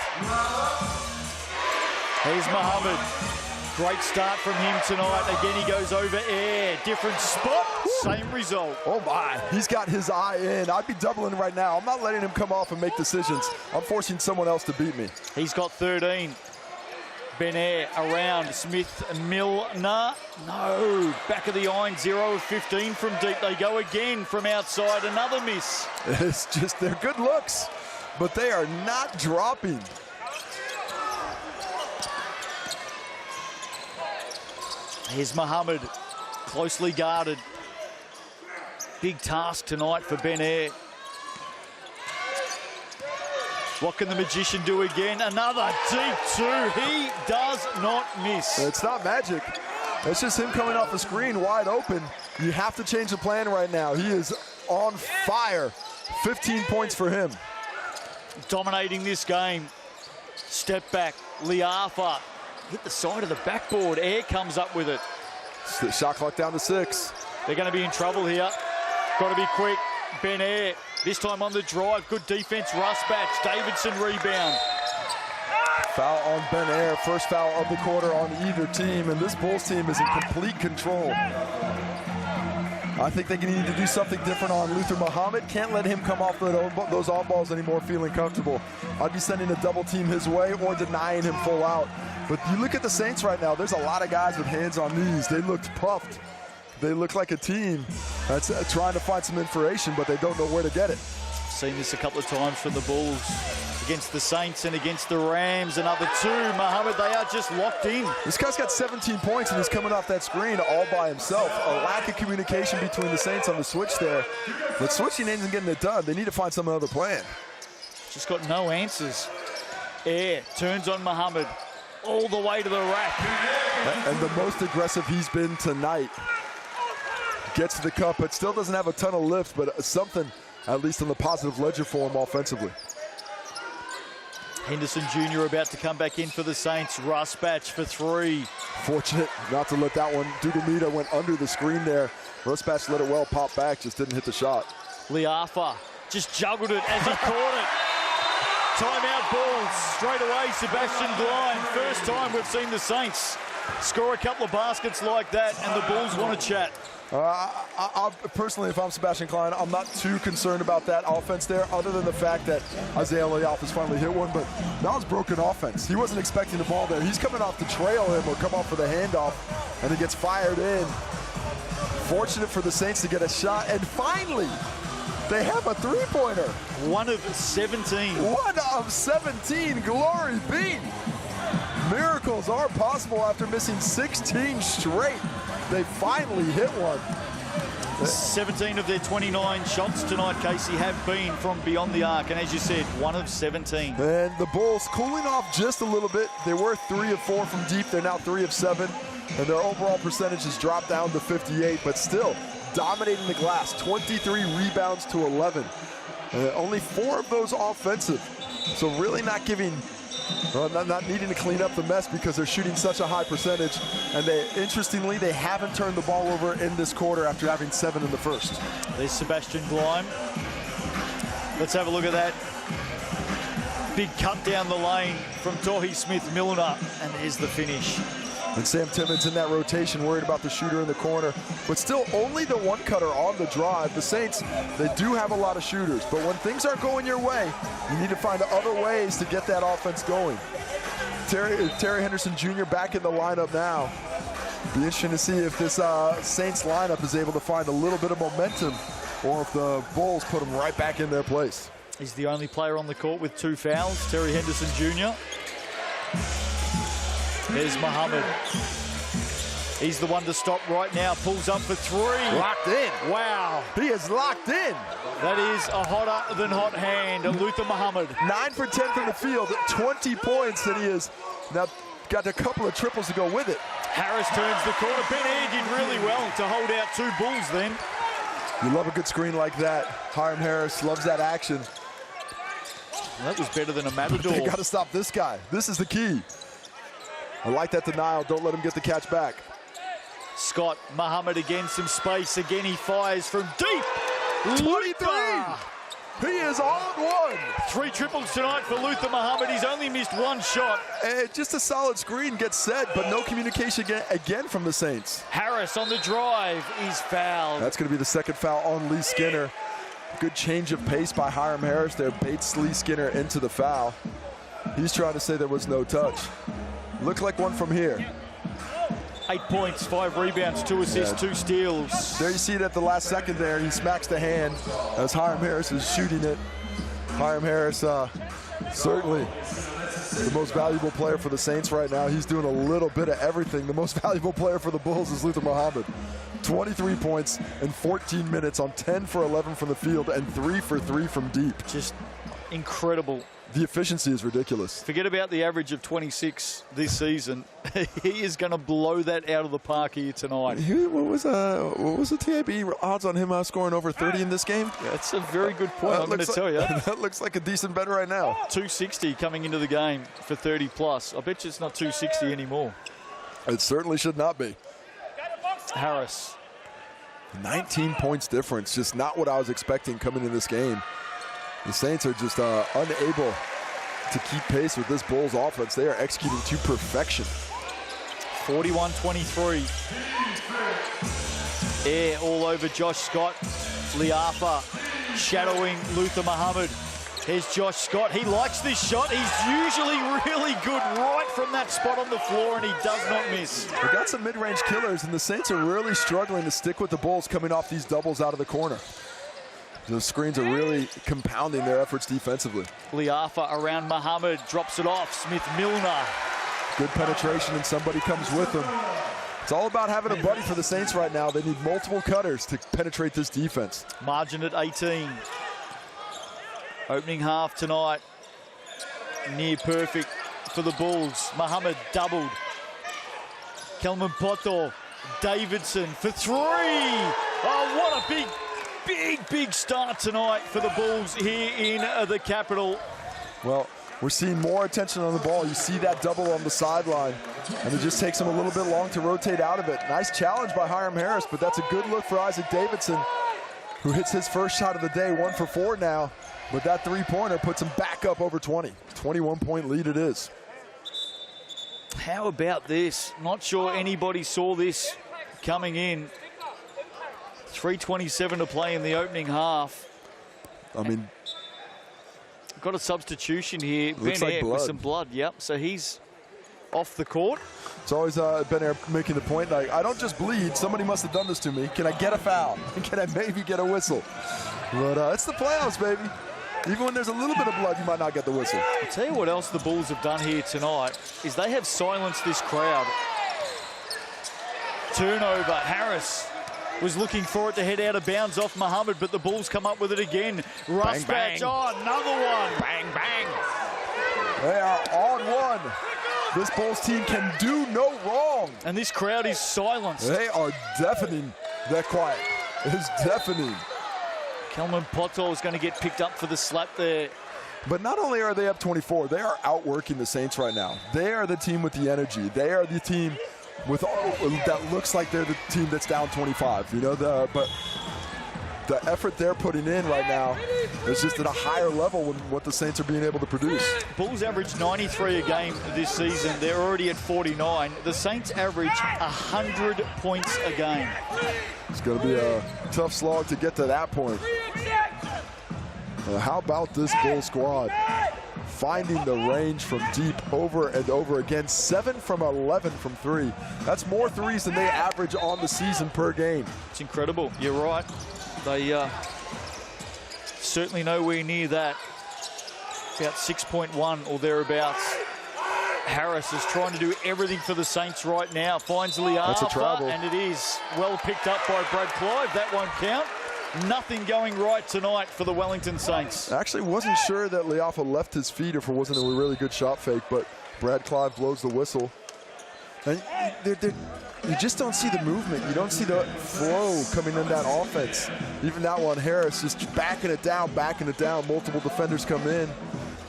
Here's Mohammed. Great start from him tonight. Again, he goes over air. Different spot, same result. Oh my, he's got his eye in. I'd be doubling right now. I'm not letting him come off and make decisions. I'm forcing someone else to beat me. He's got 13. Benair around Smith Milner. No, back of the iron, 0 of 15 from deep. They go again from outside, another miss. It's just, they're good looks, but they are not dropping. Here's Mohammed, closely guarded. Big task tonight for Benair. What can the magician do again? Another deep two. He does not miss. It's not magic. It's just him coming off the screen wide open. You have to change the plan right now. He is on fire. 15 points for him. Dominating this game. Step back. Liafa hit the side of the backboard. Air comes up with it. Shot clock down to 6. They're going to be in trouble here. Got to be quick. Benair, this time on the drive. Good defense. Rusbatch. Davidson rebound. Foul on Benair. First foul of the quarter on either team, and this Bulls team is in complete control. I think they need to do something different on Luther Muhammad. Can't let him come off those on balls anymore feeling comfortable. I'd be sending a double team his way or denying him full out. But you look at the Saints right now, there's a lot of guys with hands on knees. They looked puffed. They look like a team that's trying to find some information, but they don't know where to get it. Seen this a couple of times from the Bulls against the Saints and against the Rams. Another two. Muhammad, they are just locked in. This guy's got 17 points and he's coming off that screen all by himself. A lack of communication between the Saints on the switch there. But switching isn't getting it done. They need to find some other plan. Just got no answers. Air turns on Muhammad all the way to the rack. And the most aggressive he's been tonight. Gets to the cup, but still doesn't have a ton of lift, but something, at least in the positive ledger for him offensively. Henderson Jr. about to come back in for the Saints. Rusbatch for 3. Fortunate not to let that one. Dugumita went under the screen there. Rusbatch let it well pop back, just didn't hit the shot. Liafa just juggled it as he caught it. Timeout Bulls. Straight away, Sebastian Glein. First time we've seen the Saints score a couple of baskets like that, and the Bulls want to chat. Personally, if I'm Sebastian Klein, I'm not too concerned about that offense there, other than the fact that Isaiah Leoff has finally hit one, but that was broken offense. He wasn't expecting the ball there. He's coming off to trail him or come off for the handoff, and it gets fired in. Fortunate for the Saints to get a shot, and finally, they have a three-pointer. 1 of 17. 1 of 17, glory be. Miracles are possible after missing 16 straight. They finally hit one. 17 of their 29 shots tonight, Casey, have been from beyond the arc. And as you said, 1 of 17. And the Bulls cooling off just a little bit. They were 3 of 4 from deep. They're now 3 of 7. And their overall percentage has dropped down to 58, but still dominating the glass. 23 rebounds to 11. Only 4 of those offensive. So really not giving... not needing to clean up the mess because they're shooting such a high percentage. And interestingly, they haven't turned the ball over in this quarter after having 7 in the first. There's Sebastian Glein. Let's have a look at that. Big cut down the lane from Tohi Smith-Milner. And there's the finish. And Sam Timmons in that rotation, worried about the shooter in the corner. But still only the one cutter on the drive. The Saints, they do have a lot of shooters. But when things aren't going your way, you need to find other ways to get that offense going. Terry Henderson Jr. back in the lineup now. Be interesting to see if this Saints lineup is able to find a little bit of momentum or if the Bulls put them right back in their place. He's the only player on the court with 2 fouls, Terry Henderson Jr. There's Muhammad. He's the one to stop right now. Pulls up for 3. Locked in. Wow. He is locked in. That is a hotter than hot hand. Luther Muhammad. 9 for 10 from the field. 20 points that he has now got a couple of triples to go with it. Harris turns the corner. Benair did really well to hold out 2 Bulls then. You love a good screen like that. Hiram Harris loves that action. Well, that was better than a Matador. They got to stop this guy. This is the key. I like that denial. Don't let him get the catch back. Scott, Muhammad again, some space. Again, he fires from deep. 23! He is on one. 3 triples tonight for Luther Muhammad. He's only missed 1 shot. Just a solid screen gets set, but no communication again from the Saints. Harris on the drive. He's fouled. That's going to be the second foul on Lee Skinner. Good change of pace by Hiram Harris there. Baits Lee Skinner into the foul. He's trying to say there was no touch. Looked like one from here. 8 points, 5 rebounds, 2 assists, 2 steals. There you see it at the last second there. He smacks the hand as Hiram Harris is shooting it. Hiram Harris, certainly the most valuable player for the Saints right now. He's doing a little bit of everything. The most valuable player for the Bulls is Luther Muhammad. 23 points in 14 minutes on 10 for 11 from the field and 3 for 3 from deep. Just incredible. The efficiency is ridiculous. Forget about the average of 26 this season. He is going to blow that out of the park here tonight. What was the TAB odds on him scoring over 30 in this game? Yeah, that's a very good point, I'm going to tell you. That looks like a decent bet right now. 260 coming into the game for 30 plus. I bet you it's not 260 anymore. It certainly should not be. Harris. 19 points difference, just not what I was expecting coming in this game. The Saints are just unable to keep pace with this Bulls offense. They are executing to perfection. 41-23. Air all over Josh Scott. Liafa shadowing Luther Muhammad. Here's Josh Scott. He likes this shot. He's usually really good right from that spot on the floor, and he does not miss. They got some mid-range killers, and the Saints are really struggling to stick with the Bulls coming off these doubles out of the corner. Those screens are really compounding their efforts defensively. Liafa around Muhammad, drops it off. Smith-Milner. Good penetration, and somebody comes with them. It's all about having a buddy for the Saints right now. They need multiple cutters to penetrate this defense. Margin at 18. Opening half tonight. Near perfect for the Bulls. Muhammad doubled. Kelman Poto. Davidson for 3. Oh, what a big start tonight for the Bulls here in the capital. Well, we're seeing more attention on the ball. You see that double on the sideline, and it just takes him a little bit long to rotate out of it. Nice challenge by Hiram Harris, but that's a good look for Isaac Davidson, who hits his first shot of the day, 1 for 4 now. But that three-pointer puts him back up over 20. 21-point lead it is. How about this? Not sure anybody saw this coming in. 3:27 to play in the opening half. I mean, got a substitution here. Looks Ben like Air blood. with some blood. Yep. So he's off the court. it's always Ben Air making the point, like, I don't just bleed. Somebody must have done this to me. Can I get a foul? Can I maybe get a whistle? But it's the playoffs, baby. Even when there's a little bit of blood, you might not get the whistle. I'll tell you what else the Bulls have done here tonight is they have silenced this crowd. Turnover. Harris was looking for it to head out of bounds off Muhammad, but the Bulls come up with it again. Russ match. Oh, another one. Bang, bang. They are on one. This Bulls team can do no wrong. And this crowd is silenced. They are deafening. That quiet is deafening. Kelman Poto is going to get picked up for the slap there. But not only are they up 24, they are outworking the Saints right now. They are the team with the energy. They are the team with that looks like they're the team that's down 25. You know, but the effort they're putting in right now is just at a higher level than what the Saints are being able to produce. Bulls average 93 a game this season. They're already at 49. The Saints average 100 points a game. It's going to be a tough slog to get to that point. How about this Bull squad? Finding the range from deep over and over again. 7 from 11 from 3. That's more threes than they average on the season per game. It's incredible. You're right. They certainly nowhere near that. About 6.1 or thereabouts. Harris is trying to do everything for the Saints right now. Finds Liafa. That's a travel. And it is well picked up by Brad Clive. That won't count. Nothing going right tonight for the Wellington Saints. I actually wasn't sure that Liafa left his feet if it wasn't a really good shot fake, but Brad Clive blows the whistle. And you just don't see the movement. You don't see the flow coming in that offense. Even that one, Harris just backing it down. Multiple defenders come in.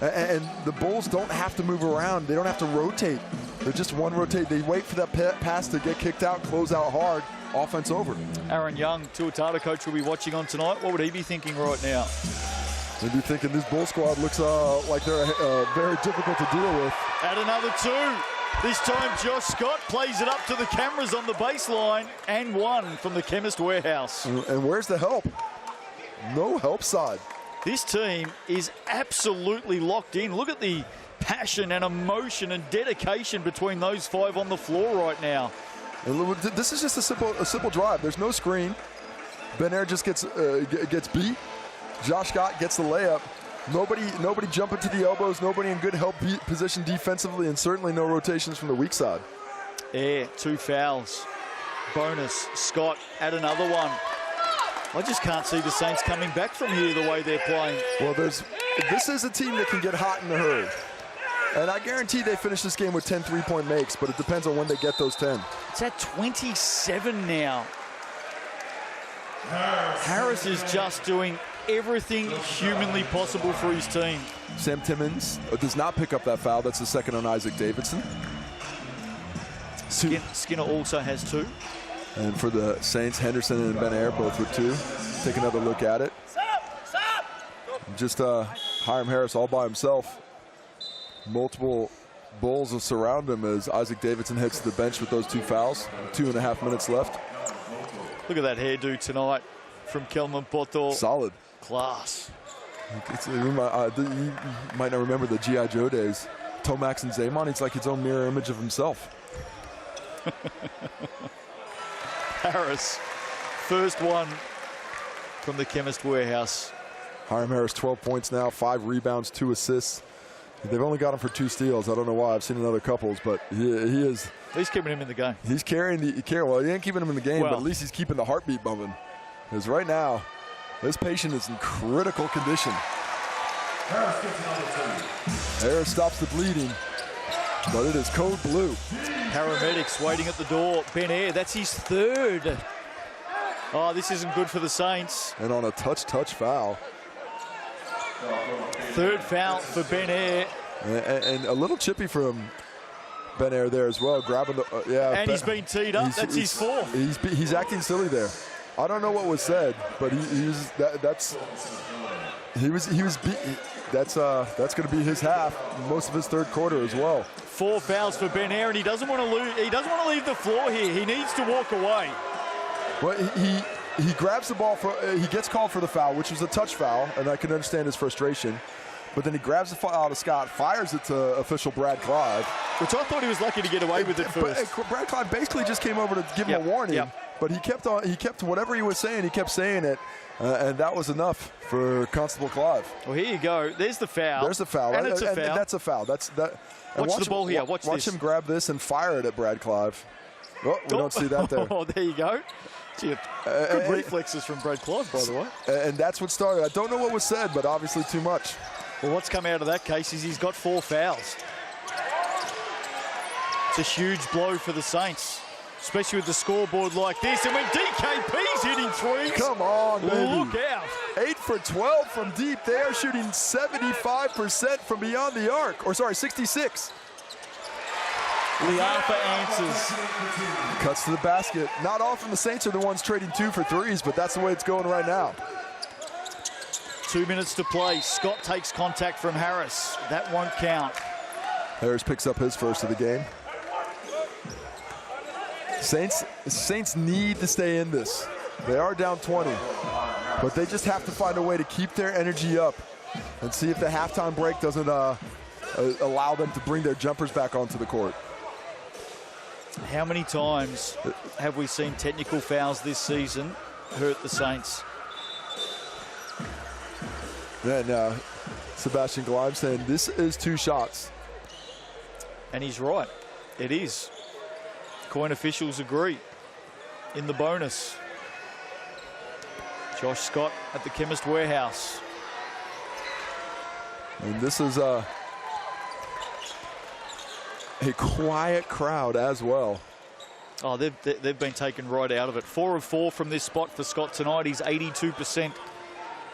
And the Bulls don't have to move around. They don't have to rotate. They're just one rotate. They wait for that pass to get kicked out, close out hard, offense over. Aaron Young, Tuatara coach, will be watching on tonight. What would he be thinking right now? They'd be thinking this Bull squad looks like they're very difficult to deal with. Add another 2. This time Josh Scott plays it up to the cameras on the baseline and 1 from the Chemist Warehouse. And where's the help? No help side. This team is absolutely locked in. Look at the passion and emotion and dedication between those 5 on the floor right now. And this is just a simple drive. There's no screen. Ben Air just gets beat. Josh Scott gets the layup. Nobody jumping to the elbows. Nobody in good help position defensively, and certainly no rotations from the weak side. Air, 2 fouls. Bonus. Scott, add another one. I just can't see the Saints coming back from here the way they're playing. Well, this is a team that can get hot in a hurry. And I guarantee they finish this game with 10 3-point makes, but it depends on when they get those 10. It's at 27 now. Harris is just doing everything humanly possible for his team. Sam Timmons does not pick up that foul. That's the second on Isaac Davidson. Skinner also has 2. And for the Saints, Henderson and Ben Air both with 2. Take another look at it. Just Hiram Harris all by himself. Multiple Bulls will surround him as Isaac Davidson heads to the bench with those 2 fouls. 2.5 minutes left. Look at that hairdo tonight from Kelman Poto. Solid. Class. You might not remember the G.I. Joe days. Tomax and Zaymon, he's like his own mirror image of himself. Harris, first one from the Chemist Warehouse. Hiram Harris, 12 points now, 5 rebounds, 2 assists. They've only got him for 2 steals. I don't know why. I've seen another couples, but he is. He's keeping him in the game. He's carrying well, he ain't keeping him in the game, but at least he's keeping the heartbeat bumping. Because right now, this patient is in critical condition. Harris stops the bleeding, but it is code blue. Paramedics waiting at the door. Ben Air, that's his 3rd. Oh, this isn't good for the Saints. And on a touch foul. 3rd foul for Ben Air. And a little chippy from Ben Air there as well, grabbing the and he's been teed up. That's his 4th. He's acting silly there. I don't know what was said, but that's going to be his half, most of his 3rd quarter as well. 4 fouls for Ben Air, and he doesn't want to lose. He doesn't want to leave the floor here. He needs to walk away. Well, he grabs the ball he gets called for the foul, which was a touch foul, and I can understand his frustration. But then he grabs the foul out of Scott, fires it to official Brad Clive. Which I thought he was lucky to get away with it first. Brad Clive basically just came over to give him a warning, but he kept whatever he was saying, he kept saying it, and that was enough for Constable Clive. Well, here you go. There's the foul. There's the foul. And it's a foul. And that's a foul. Watch the ball here. Watch him grab this and fire it at Brad Clive. Oh, we don't see that there. Oh, there you go. Gee, good reflexes from Brad Clive, by the way. And that's what started. I don't know what was said, but obviously too much. Well, what's come out of that case is he's got 4 fouls. It's a huge blow for the Saints, especially with the scoreboard like this. And when DKP's hitting 3s, come on, baby. Look out. 8 for 12 from deep. They are shooting 75% from beyond the arc. Or sorry, 66. Liafa answers. Cuts to the basket. Not often the Saints are the ones trading 2 for 3s, but that's the way it's going right now. 2 minutes to play. Scott takes contact from Harris. That won't count. Harris picks up his first of the game. Saints need to stay in this. They are down 20, but they just have to find a way to keep their energy up and see if the halftime break doesn't allow them to bring their jumpers back onto the court. How many times have we seen technical fouls this season hurt the Saints? And Sebastian Gleim saying this is 2 shots. And he's right. It is. Coin officials agree. In the bonus. Josh Scott at the Chemist Warehouse. And this is a quiet crowd as well. Oh, they've been taken right out of it. 4 of 4 from this spot for Scott tonight. He's 82%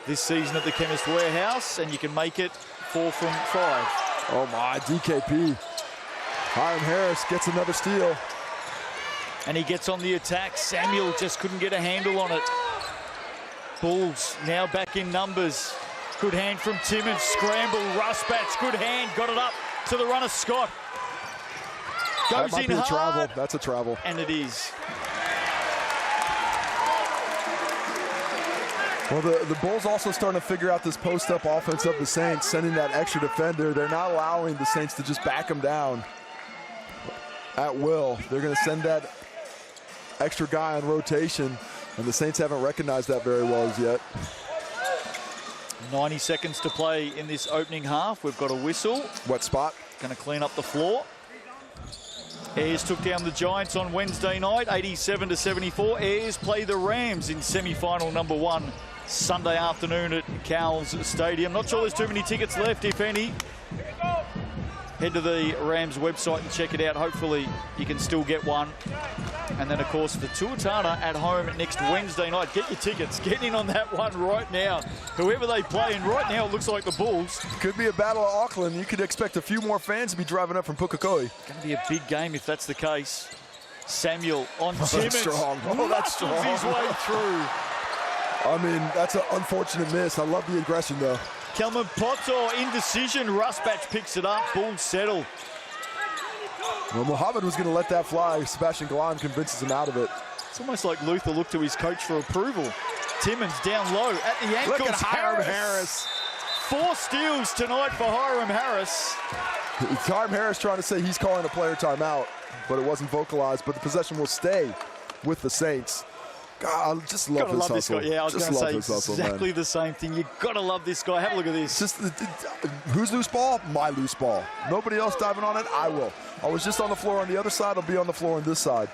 this season at the Chemist Warehouse, and you can make it 4 from 5. Oh my, DKP Hiram Harris gets another steal. And he gets on the attack. Samuel just couldn't get a handle on it. Bulls now back in numbers. Good hand from Timmins. Scramble, Rusbatch, good hand. Got it up to the runner, Scott. Goes That might in be a hard. travel. That's a travel. And it is. Well, the Bulls also starting to figure out this post-up offense of the Saints, sending that extra defender. They're not allowing the Saints to just back them down at will. They're going to send that extra guy on rotation, and the Saints haven't recognized that very well as yet. 90 seconds to play in this opening half. We've got a whistle. Wet spot. Going to clean up the floor. Ayers took down the Giants on Wednesday night, 87-74. Ayers play the Rams in semi-final number 1 Sunday afternoon at Cowles Stadium. Not sure there's too many tickets left, if any. Head to the Rams website and check it out. Hopefully you can still get one. And then, of course, the Tuatara at home next Wednesday night. Get your tickets. Get in on that one right now. Whoever they play, and right now it looks like the Bulls. Could be a battle of Auckland. You could expect a few more fans to be driving up from Pukekohe. Going to be a big game if that's the case. Samuel on Timmins. That's strong. Oh, that's strong. His way through. I mean, that's an unfortunate miss. I love the aggression, though. Kelman Poto, indecision. Rusbatch picks it up. Bulls settle. Well, Muhammad was going to let that fly. Sebastian Galan convinces him out of it. It's almost like Luther looked to his coach for approval. Timmins down low at the ankles. Look at Hiram Harris. 4 steals tonight for Hiram Harris. Hiram Harris trying to say he's calling a player timeout, but it wasn't vocalized. But the possession will stay with the Saints. God, I just love his hustle. This guy. Yeah, I was going to say exactly man. the same thing. You got to love this guy. Have a look at this. Just who's loose ball? My loose ball. Nobody else diving on it. I will. I was just on the floor on the other side. I'll be on the floor on this side.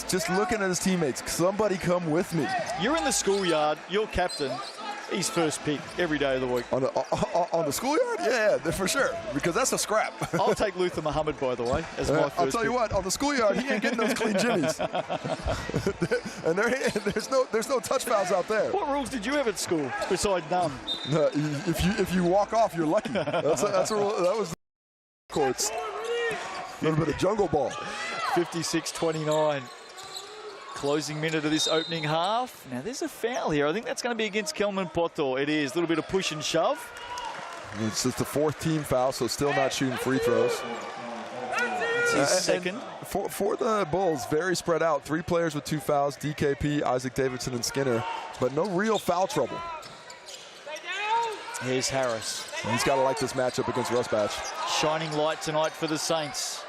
Just looking at his teammates. Somebody come with me. You're in the schoolyard. You're captain. He's first pick every day of the week. On the schoolyard? Yeah, for sure. Because that's a scrap. I'll take Luther Muhammad, by the way, as my first I'll tell you pick. what, on the schoolyard, he ain't getting those clean jimmies. And there's no touch fouls out there. What rules did you have at school besides none? If you walk off, you're lucky. That's a rule. That was the courts. A little bit of jungle ball. 56-29. Closing minute of this opening half. Now there's a foul here. I think that's going to be against Kelman Poto. It is. A little bit of push and shove. It's just the 4th team foul, so still not shooting free throws. It's his second. For the Bulls, very spread out. 3 players with 2 fouls, DKP, Isaac Davidson, and Skinner, but no real foul trouble. Here's Harris. And he's got to like this matchup against Rusbatch. Shining light tonight for the Saints.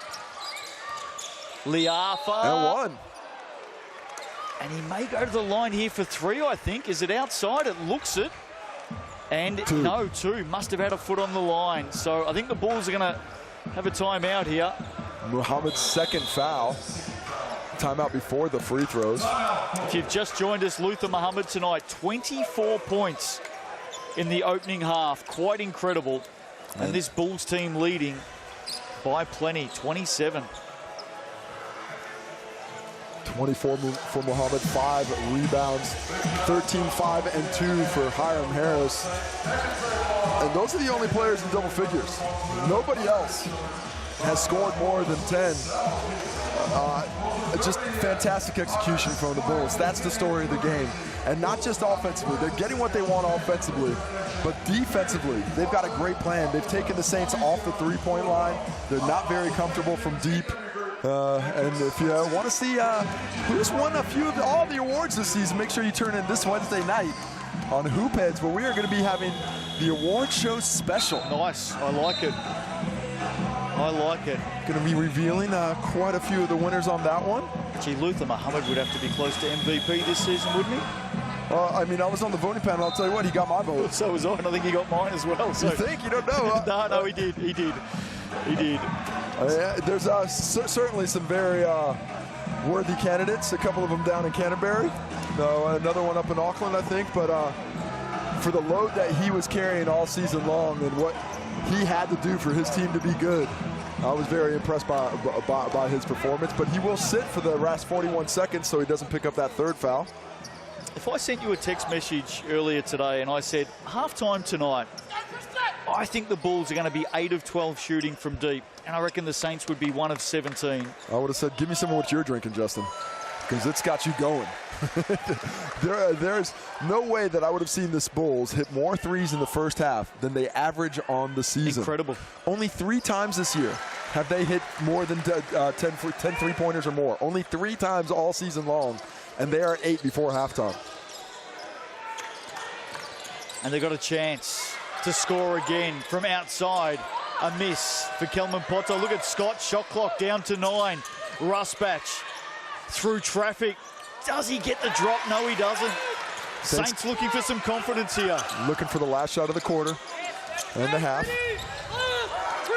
Liafa. And 1. And he may go to the line here for 3, I think. Is it outside? It looks it. And 2. No, 2. Must have had a foot on the line. So I think the Bulls are going to have a timeout here. Muhammad's 2nd foul. Timeout before the free throws. If you've just joined us, Luther Muhammad tonight, 24 points in the opening half. Quite incredible. And this Bulls team leading by plenty, 27. 24 for Muhammad, 5 rebounds, 13, 5, and 2 for Hiram Harris. And those are the only players in double figures. Nobody else has scored more than 10. Just fantastic execution from the Bulls. That's the story of the game. And not just offensively. They're getting what they want offensively, but defensively, they've got a great plan. They've taken the Saints off the three-point line. They're not very comfortable from deep. And if you want to see who's won all the awards this season, make sure you tune in this Wednesday night on Hoopheads, where we are going to be having the award show special. Nice. I like it. I like it. Going to be revealing quite a few of the winners on that one. Gee, Luther Muhammad would have to be close to MVP this season, wouldn't he? I mean, I was on the voting panel. I'll tell you what, he got my vote. So was I, and I think he got mine as well. So. You think? You don't know? No, he did. He did. He did. There's certainly some very worthy candidates, a couple of them down in Canterbury. Another one up in Auckland, I think. But for the load that he was carrying all season long and what he had to do for his team to be good, I was very impressed by his performance. But he will sit for the last 41 seconds so he doesn't pick up that 3rd foul. If I sent you a text message earlier today and I said, halftime tonight, I think the Bulls are going to be 8 of 12 shooting from deep, and I reckon the Saints would be 1 of 17. I would have said, give me some of what you're drinking, Justin, because it's got you going. There's no way that I would have seen this Bulls hit more threes in the first half than they average on the season. Incredible. Only 3 times this year have they hit more than 10 three-pointers or more. Only 3 times all season long, and they are at 8 before halftime. And they got a chance to score again from outside. A miss for Kelman Potter. Look at Scott, shot clock down to 9. Rusbach through traffic. Does he get the drop? No, he doesn't. Saints looking for some confidence here. Looking for the last shot of the quarter and the half.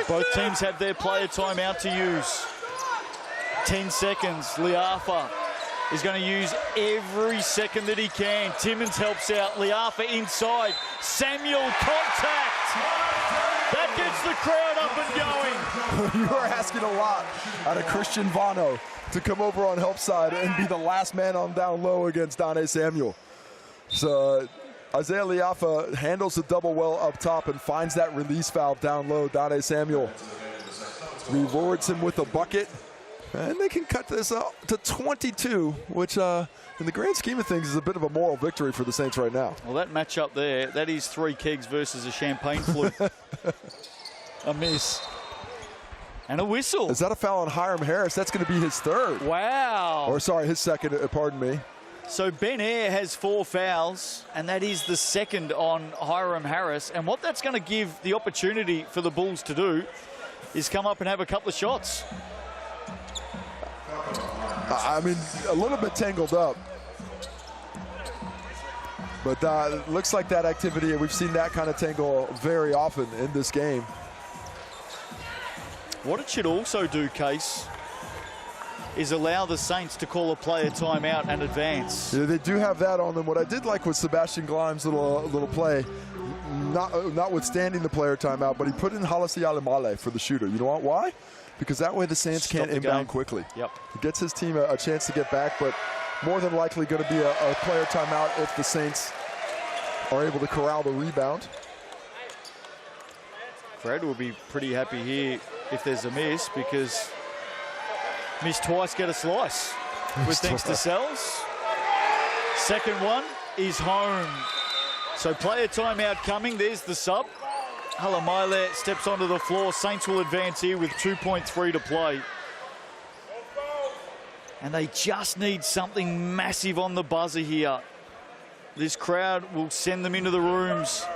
Both teams have their player timeout to use. 10 seconds. Liafa is going to use every second that he can. Timmins helps out. Liafa inside. Samuel, contact. That gets the crowd up and going. You are asking a lot out of Christian Vano to come over on help side and be the last man on down low against Dane Samuel. So Isaiah Liafa handles the double well up top and finds that release valve down low. Dane Samuel rewards him with a bucket. And they can cut this up to 22, which in the grand scheme of things is a bit of a moral victory for the Saints right now. Well, that matchup there, that is 3 kegs versus a champagne flute. A miss. And a whistle. Is that a foul on Hiram Harris? That's going to be his 3rd. Wow. Or sorry, his 2nd, pardon me. So Ben Air has 4 fouls, and that is the 2nd on Hiram Harris. And what that's going to give the opportunity for the Bulls to do is come up and have a couple of shots. I mean, a little bit tangled up. But it looks like that activity, we've seen that kind of tangle very often in this game. What it should also do, Case, is allow the Saints to call a player timeout and advance. Yeah, they do have that on them. What I did like was Sebastian Glime's little play, notwithstanding the player timeout, but he put in Halasi Alimale for the shooter. You know what? Why? Because that way the Saints can't inbound quickly. Yep. It gets his team a chance to get back, but more than likely going to be a player timeout if the Saints are able to corral the rebound. Fred will be pretty happy here if there's a miss, because miss twice, get a slice. With thanks to Sells. Second one is home. So player timeout coming. There's the sub. Halamaile steps onto the floor. Saints will advance here with 2.3 to play. And they just need something massive on the buzzer here. This crowd will send them into the rooms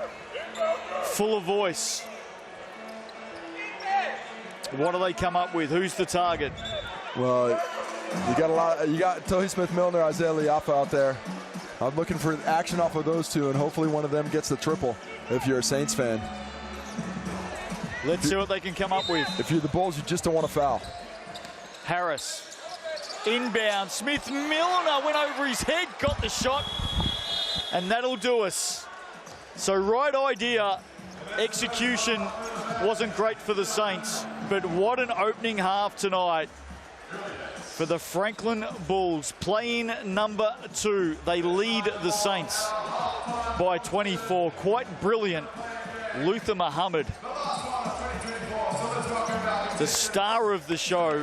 full of voice. What do they come up with? Who's the target? Well, you got a lot. You got Tohi Smith-Milner, Isaiah Liafa out there. I'm looking for action off of those two, and hopefully one of them gets the triple if you're a Saints fan. Let's see what they can come up with. If you're the Bulls, you just don't want to foul. Harris, inbound. Smith-Milner went over his head, got the shot, and that'll do us. So right idea, execution wasn't great for the Saints, but what an opening half tonight for the Franklin Bulls. Playing number 2, they lead the Saints by 24. Quite brilliant. Luther Muhammad, the star of the show,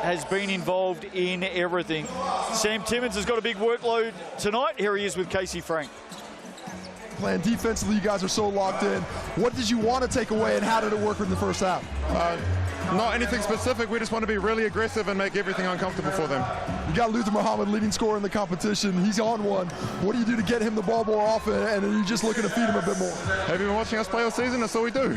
has been involved in everything. Sam Timmins has got a big workload tonight. Here he is with Casey Frank. Playing defensively, you guys are so locked in. What did you want to take away, and how did it work in the first half? Not anything specific. We just want to be really aggressive and make everything uncomfortable for them. You got Luther Muhammad, leading scorer in the competition. He's on one. What do you do to get him the ball more often, and are you just looking to feed him a bit more? Have you been watching us play all season? That's all we do.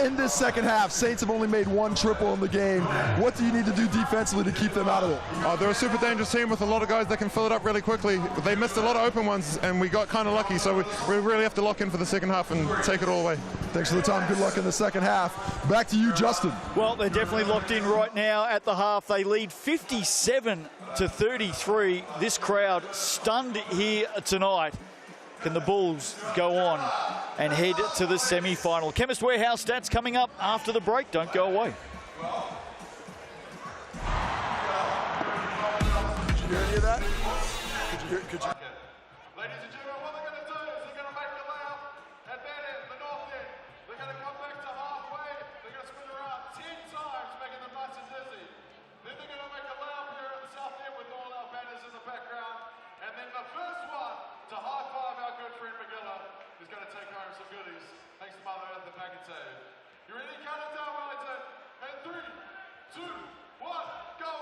In this second half, Saints have only made 1 triple in the game. What do you need to do defensively to keep them out of it? They're a super dangerous team with a lot of guys that can fill it up really quickly. They missed a lot of open ones, and we got kind of lucky, so we really have to lock in for the second half and take it all away. Thanks for the time. Good luck in the second half. Back to you, Justin. Well, they're definitely locked in right now at the half. They lead 57-33. This crowd stunned here tonight. Can the Bulls go on and head to the semi-final? Chemist Warehouse stats coming up after the break. Don't go away. Did you hear any of that? Could you? Ladies and gentlemen, what they're going to do is they're going to make the layup, and then in the north end, the home some goodies. Thanks to Mother Earth and Packaging. You ready? Count it down, Wellington. And 3, 2, 1, go!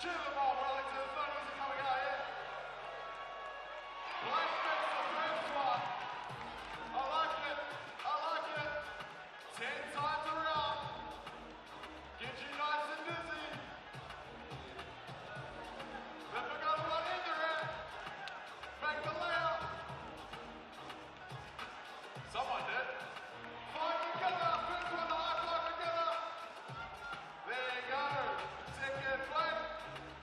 Cheer them on, Wellington. It's not easy coming out here. Black makes the first one. I like it. I like it. 10 times around. Get you nice and dizzy. Then we got to run into it. Make the layup. Someone did. Five together. First one, the high five together. There you go. Second place.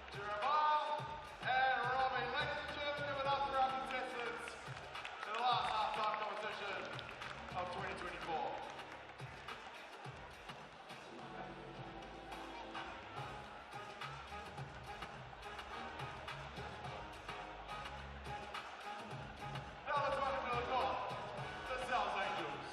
Jeremiah and Robbie. Ladies and gentlemen, give it up for our contestants in the last half-time competition of 2024. Now let's welcome to the court, the South Angels.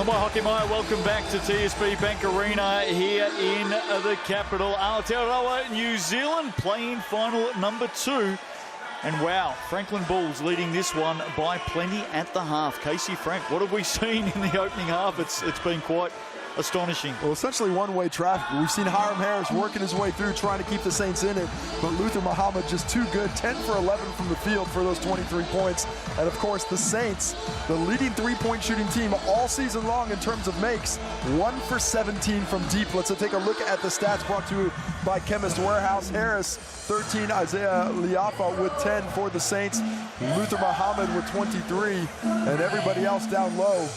Mai hockey mai, welcome back to TSB Bank Arena here in the capital, Aotearoa, New Zealand, playing final number 2. And wow, Franklin Bulls leading this one by plenty at the half. Casey Frank, what have we seen in the opening half? It's been quite astonishing. Well, essentially one-way traffic. We've seen Hiram Harris working his way through, trying to keep the Saints in it, but Luther Muhammad just too good, 10 for 11 from the field for those 23 points. And of course, the Saints, the leading three-point shooting team all season long in terms of makes, 1 for 17 from deep. Let's take a look at the stats brought to you by Chemist Warehouse. Harris, 13, Isaiah Liafa with 10 for the Saints, Luther Muhammad with 23, and everybody else down low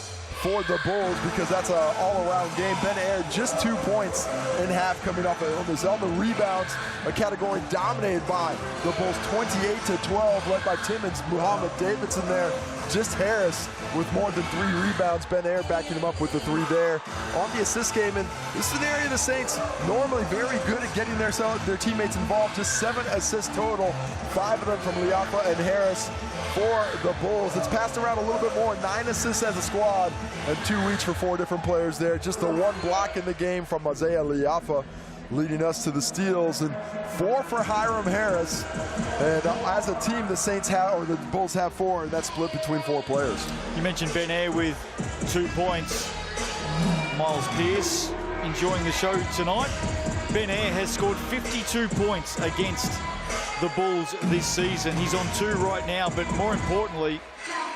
for the Bulls, because that's an all-around game. Ben Ayer just 2 points in half coming off of illness. On the rebounds, a category dominated by the Bulls, 28-12, led by Timmons, Muhammad Davidson there. Just Harris with more than 3 rebounds. Ben Ayer backing him up with the 3 there. On the assist game, and this is an area the Saints normally very good at getting their teammates involved. Just 7 assists total, 5 of them from Liafa and Harris for the Bulls. It's passed around a little bit more, 9 assists as a squad, and 2 each for 4 different players there. Just the 1 block in the game from Isaiah Liafa, leading us to the steals, and 4 for Hiram Harris. And as a team, the Saints have, or the Bulls have 4, and that's split between 4 players. You mentioned Ben Ayer with 2 points. Miles Pearce enjoying the show tonight. Ben Ayer has scored 52 points against the Bulls this season. He's on 2 right now, but more importantly,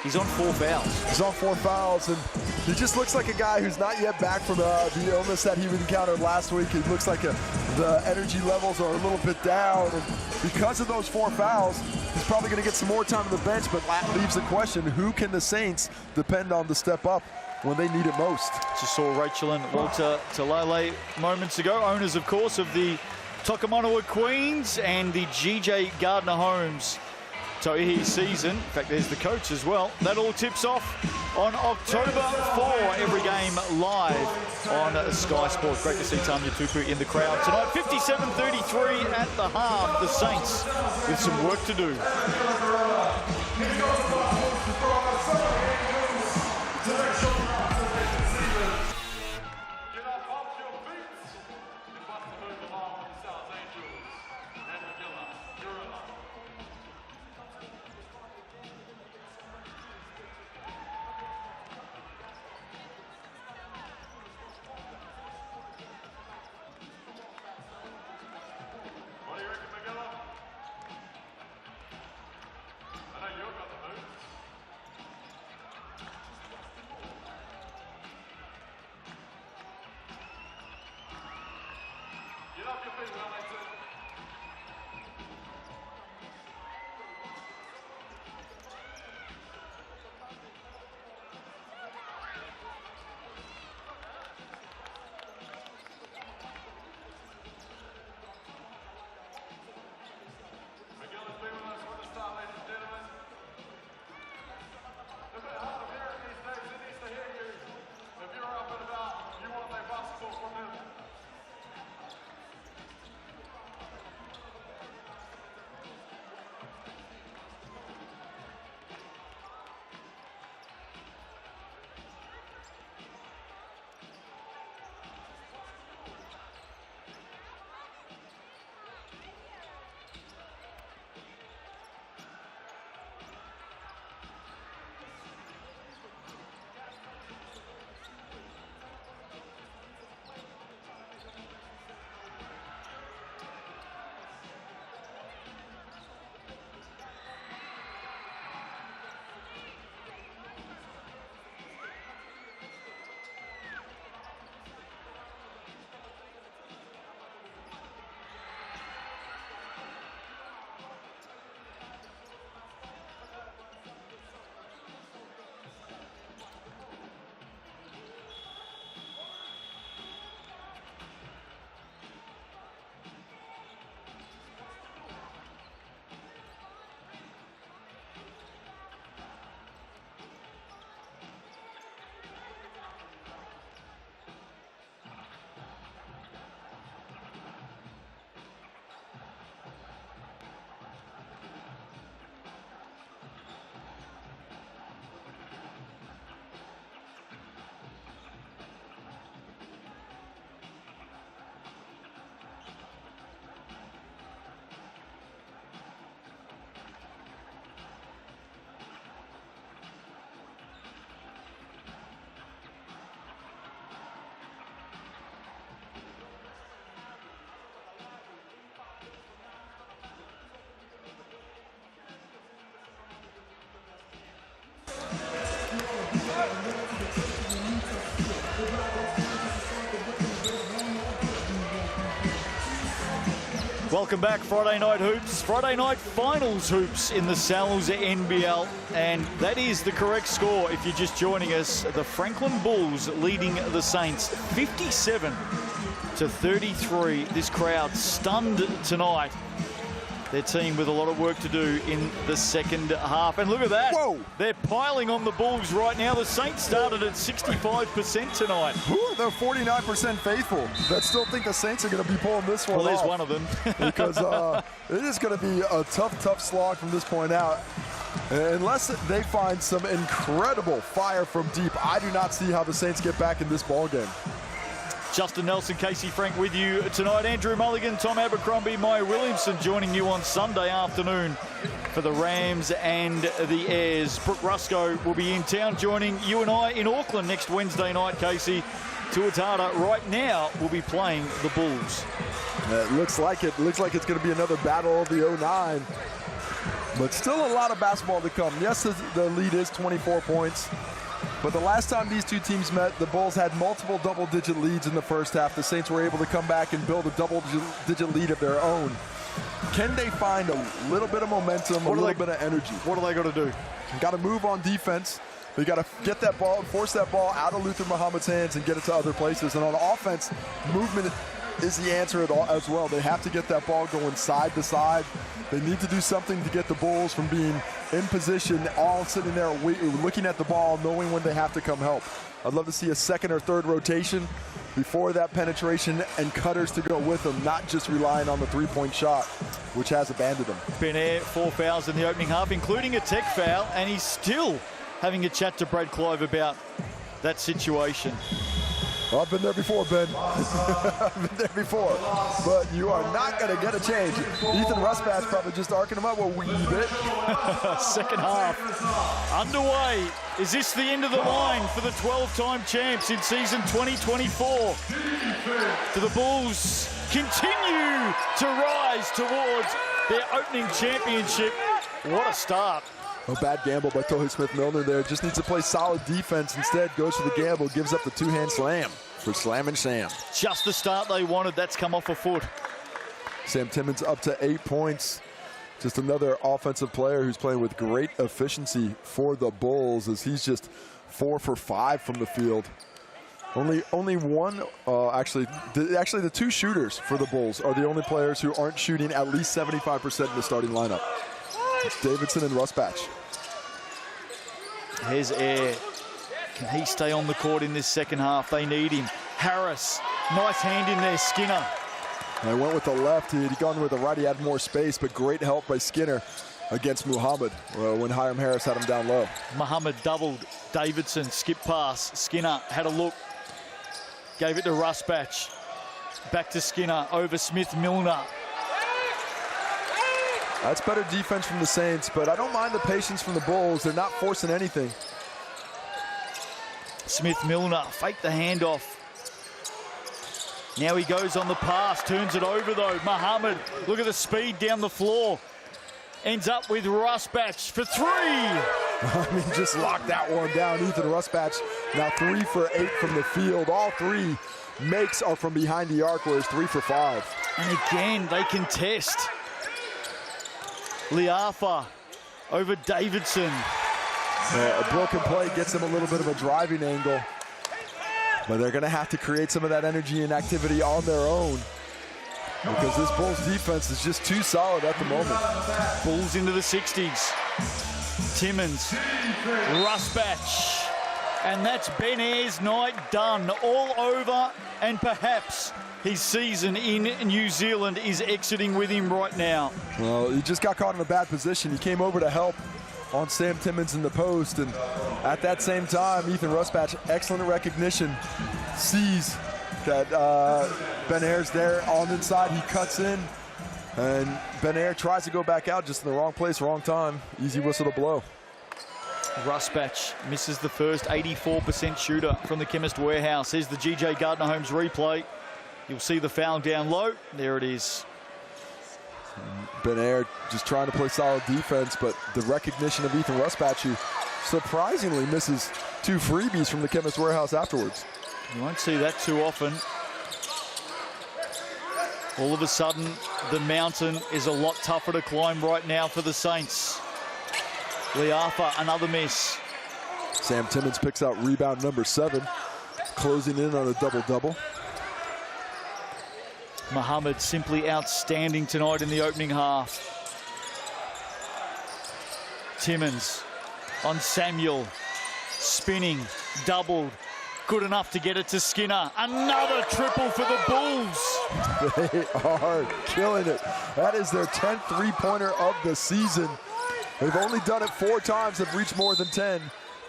he's on 4 fouls. He's on 4 fouls, and he just looks like a guy who's not yet back from the illness that he encountered last week. He looks like the energy levels are a little bit down, and because of those 4 fouls, he's probably going to get some more time on the bench, but that leaves the question, who can the Saints depend on to step up when they need it most? Just saw Rachel and Walter Talale moments ago, owners, of course, of the Tokomanawa Queens and the GJ Gardner Homes Toihi season. In fact, there's the coach as well. That all tips off on October 4. Every game live on Sky Sports. Great to see Tanya Tupu in the crowd tonight. 57-33 at the half. The Saints with some work to do. Get off your feet, Wellington. Miguel has been with us from the start, ladies and gentlemen. If it hard of hearing these days, it needs to hear you. If you're up and about, you want their basketball from them. Welcome back, Friday Night Hoops. Friday Night Finals Hoops in the NZNBL. And that is the correct score if you're just joining us. The Franklin Bulls leading the Saints 57-33. This crowd stunned tonight. Their team with a lot of work to do in the second half. And look at that. Whoa. They're piling on the Bulls right now. The Saints started at 65% tonight. Ooh, they're 49% faithful. That still think the Saints are going to be pulling this one Well, there's off. one of them. Because it is going to be a tough slog from this point out. Unless they find some incredible fire from deep, I do not see how the Saints get back in this ball game. Justin Nelson, Casey Frank with you tonight. Andrew Mulligan, Tom Abercrombie, Maya Williamson joining you on Sunday afternoon for the Rams and the Airs. Brooke Rusco will be in town joining you and I in Auckland next Wednesday night, Casey. Tuatara right now will be playing the Bulls. It looks like it. Looks like it's going to be another battle of the 09. But still a lot of basketball to come. Yes, the lead is 24 points. But the last time these two teams met, the Bulls had multiple double-digit leads in the first half. The Saints were able to come back and build a double-digit lead of their own. Can they find a little bit of momentum, a little bit of energy? What do they got to do? Got to move on defense. They got to get that ball, force that ball out of Luther Muhammad's hands and get it to other places. And on offense, movement is the answer at all as well. They have to get that ball going side to side. They need to do something to get the Bulls from being in position, all sitting there looking at the ball, knowing when they have to come help. I'd love to see a second or third rotation before that penetration and cutters to go with them, not just relying on the three-point shot, which has abandoned them. Benaire, 4 fouls in the opening half, including a tech foul, and he's still having a chat to Brad Clive about that situation. Well, I've been there before, Ben. I've been there before. But you are not going to get a change. Ethan Rusbatch probably just arcing him up a wee bit. Second half underway. Is this the end of the line for the 12-time champs in season 2024? Do the Bulls continue to rise towards their opening championship? What a start. A bad gamble by Tohi Smith-Milner there. Just needs to play solid defense. Instead, goes for the gamble, gives up the two-hand slam for Slam and Sam. Just the start they wanted. That's come off a foot. Sam Timmons up to 8 points. Just another offensive player who's playing with great efficiency for the Bulls, as he's just 4 for 5 from the field. Only one, actually the two shooters for the Bulls are the only players who aren't shooting at least 75% in the starting lineup. It's Davidson and Rusbatch. Here's Air. Can he stay on the court in this second half? They need him. Harris, nice hand in there. Skinner. I went with the left. He'd gone with the right. He had more space, but great help by Skinner against Muhammad when Hiram Harris had him down low. Muhammad doubled Davidson. Skip pass. Skinner had a look. Gave it to Rusbatch. Back to Skinner over Smith-Milner. That's better defense from the Saints, but I don't mind the patience from the Bulls. They're not forcing anything. Smith-Milner faked the handoff. Now he goes on the pass, turns it over though. Muhammad, look at the speed down the floor. Ends up with Rusbatch for 3. I mean, just lock that one down. Ethan Rusbatch now 3 for 8 from the field. All 3 makes are from behind the arc, whereas 3 for 5. And again, they contest. Liafa over Davidson. A broken play gets them a little bit of a driving angle, but they're going to have to create some of that energy and activity on their own, because this Bulls defense is just too solid at the moment. Bulls into the 60s. Timmons, Rusbatch, and that's Benaire's night done. All over, and perhaps his season in New Zealand is exiting with him right now. Well, he just got caught in a bad position. He came over to help on Sam Timmons in the post, and at that same time, Ethan Rusbatch, excellent recognition, sees that Benaire's there on the inside. He cuts in, and Benaire tries to go back out, just in the wrong place, wrong time. Easy whistle to blow. Rusbatch misses the first 84% shooter from the Chemist Warehouse. Here's the GJ Gardner-Holmes replay. You'll see the foul down low. There it is. Benaire just trying to play solid defense, but the recognition of Ethan Rusbatch, who surprisingly misses 2 freebies from the Chemist Warehouse afterwards. You won't see that too often. All of a sudden, the mountain is a lot tougher to climb right now for the Saints. Liafa, another miss. Sam Timmons picks out rebound number 7, closing in on a double-double. Muhammad simply outstanding tonight in the opening half. Timmons on Samuel, spinning, doubled, good enough to get it to Skinner. Another triple for the Bulls. They are killing it. That is their 10th three-pointer of the season. They've only done it 4 times, have reached more than 10,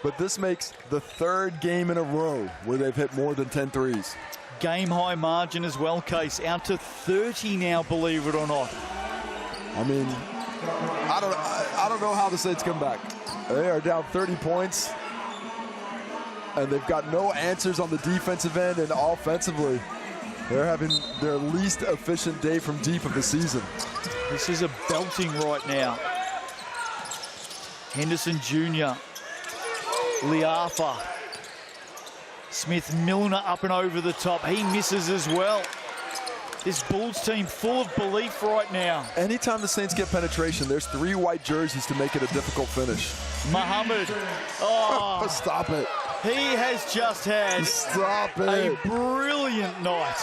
but this makes the 3rd game in a row where they've hit more than 10 threes. Game high margin as well, Case. Out to 30 now, believe it or not. I mean, I don't know how the Saints come back. They are down 30 points, and they've got no answers on the defensive end, and offensively, they're having their least efficient day from deep of the season. This is a belting right now. Henderson Jr., Liafa, Smith-Milner up and over the top. He misses as well. This Bulls team full of belief right now. Anytime the Saints get penetration, there's 3 white jerseys to make it a difficult finish. Muhammad. Oh, stop it. He has just had Stop it. a brilliant night.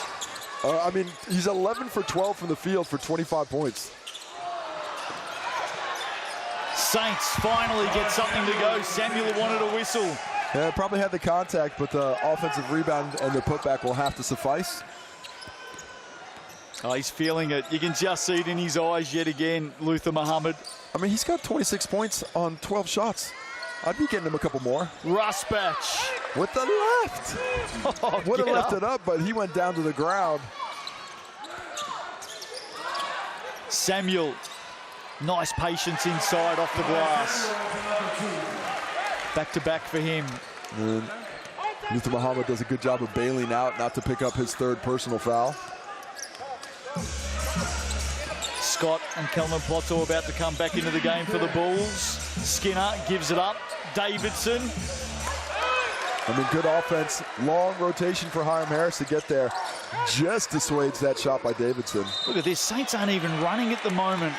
I mean, he's 11 for 12 from the field for 25 points. Saints finally get something to go. Samuel wanted a whistle. Yeah, probably had the contact, but the offensive rebound and the putback will have to suffice. Oh, he's feeling it. You can just see it in his eyes yet again, Luther Muhammad. I mean, he's got 26 points on 12 shots. I'd be getting him a couple more. Rusbach. With the left. Oh, would have left it up, but he went down to the ground. Samuel. Nice patience inside off the glass. Back to back for him. And Luther Muhammad does a good job of bailing out not to pick up his third personal foul. Scott and Kelman Potto about to come back into the game for the Bulls. Skinner gives it up. Davidson. I mean, good offense. Long rotation for Hiram Harris to get there. Just dissuades that shot by Davidson. Look at this. Saints aren't even running at the moment.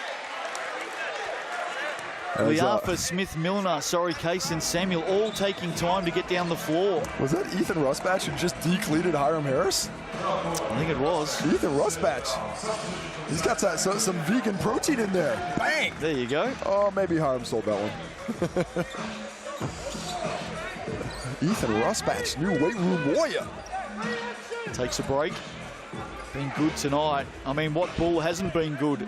Liafa, Smith, Milner, Case and Samuel all taking time to get down the floor. Was that Ethan Rusbach who just decleated Hiram Harris? I think it was. Ethan Rusbach. He's got some vegan protein in there. Bang! There you go. Oh, maybe Hiram sold that one. Ethan Rusbach, new weight room warrior. Takes a break. Been good tonight. I mean, what Bull hasn't been good?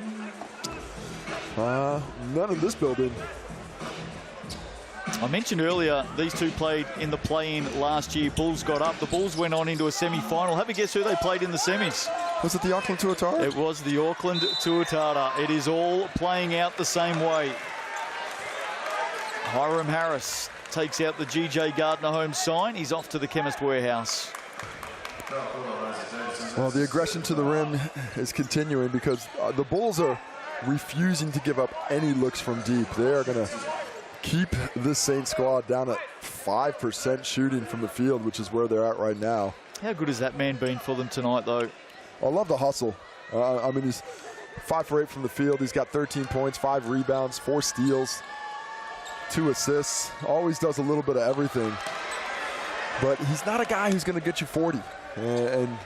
None in this building. I mentioned earlier, these two played in the play-in last year. Bulls got up. The Bulls went on into a semi-final. Have a guess who they played in the semis? Was it the Auckland Tuatara? It was the Auckland Tuatara. It is all playing out the same way. Hiram Harris takes out the GJ Gardner home sign. He's off to the Chemist Warehouse. Well, the aggression to the rim is continuing because the Bulls are refusing to give up any looks from deep. They are going to keep this Saints squad down at 5% shooting from the field, which is where they're at right now. How good has that man been for them tonight, though? I love the hustle. I mean, he's 5 for 8 from the field. He's got 13 points, 5 rebounds, 4 steals, 2 assists. Always does a little bit of everything. But he's not a guy who's going to get you 40. And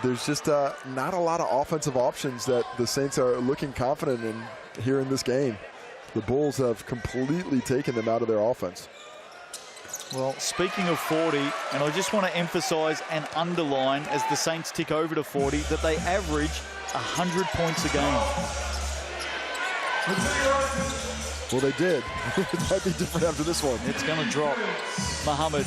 there's just not a lot of offensive options that the Saints are looking confident in here in this game. The Bulls have completely taken them out of their offense. Well, speaking of 40, and I just want to emphasize and underline as the Saints tick over to 40 that they average 100 points a game. Well, they did. It might be different after this one. It's going to drop. Muhammad.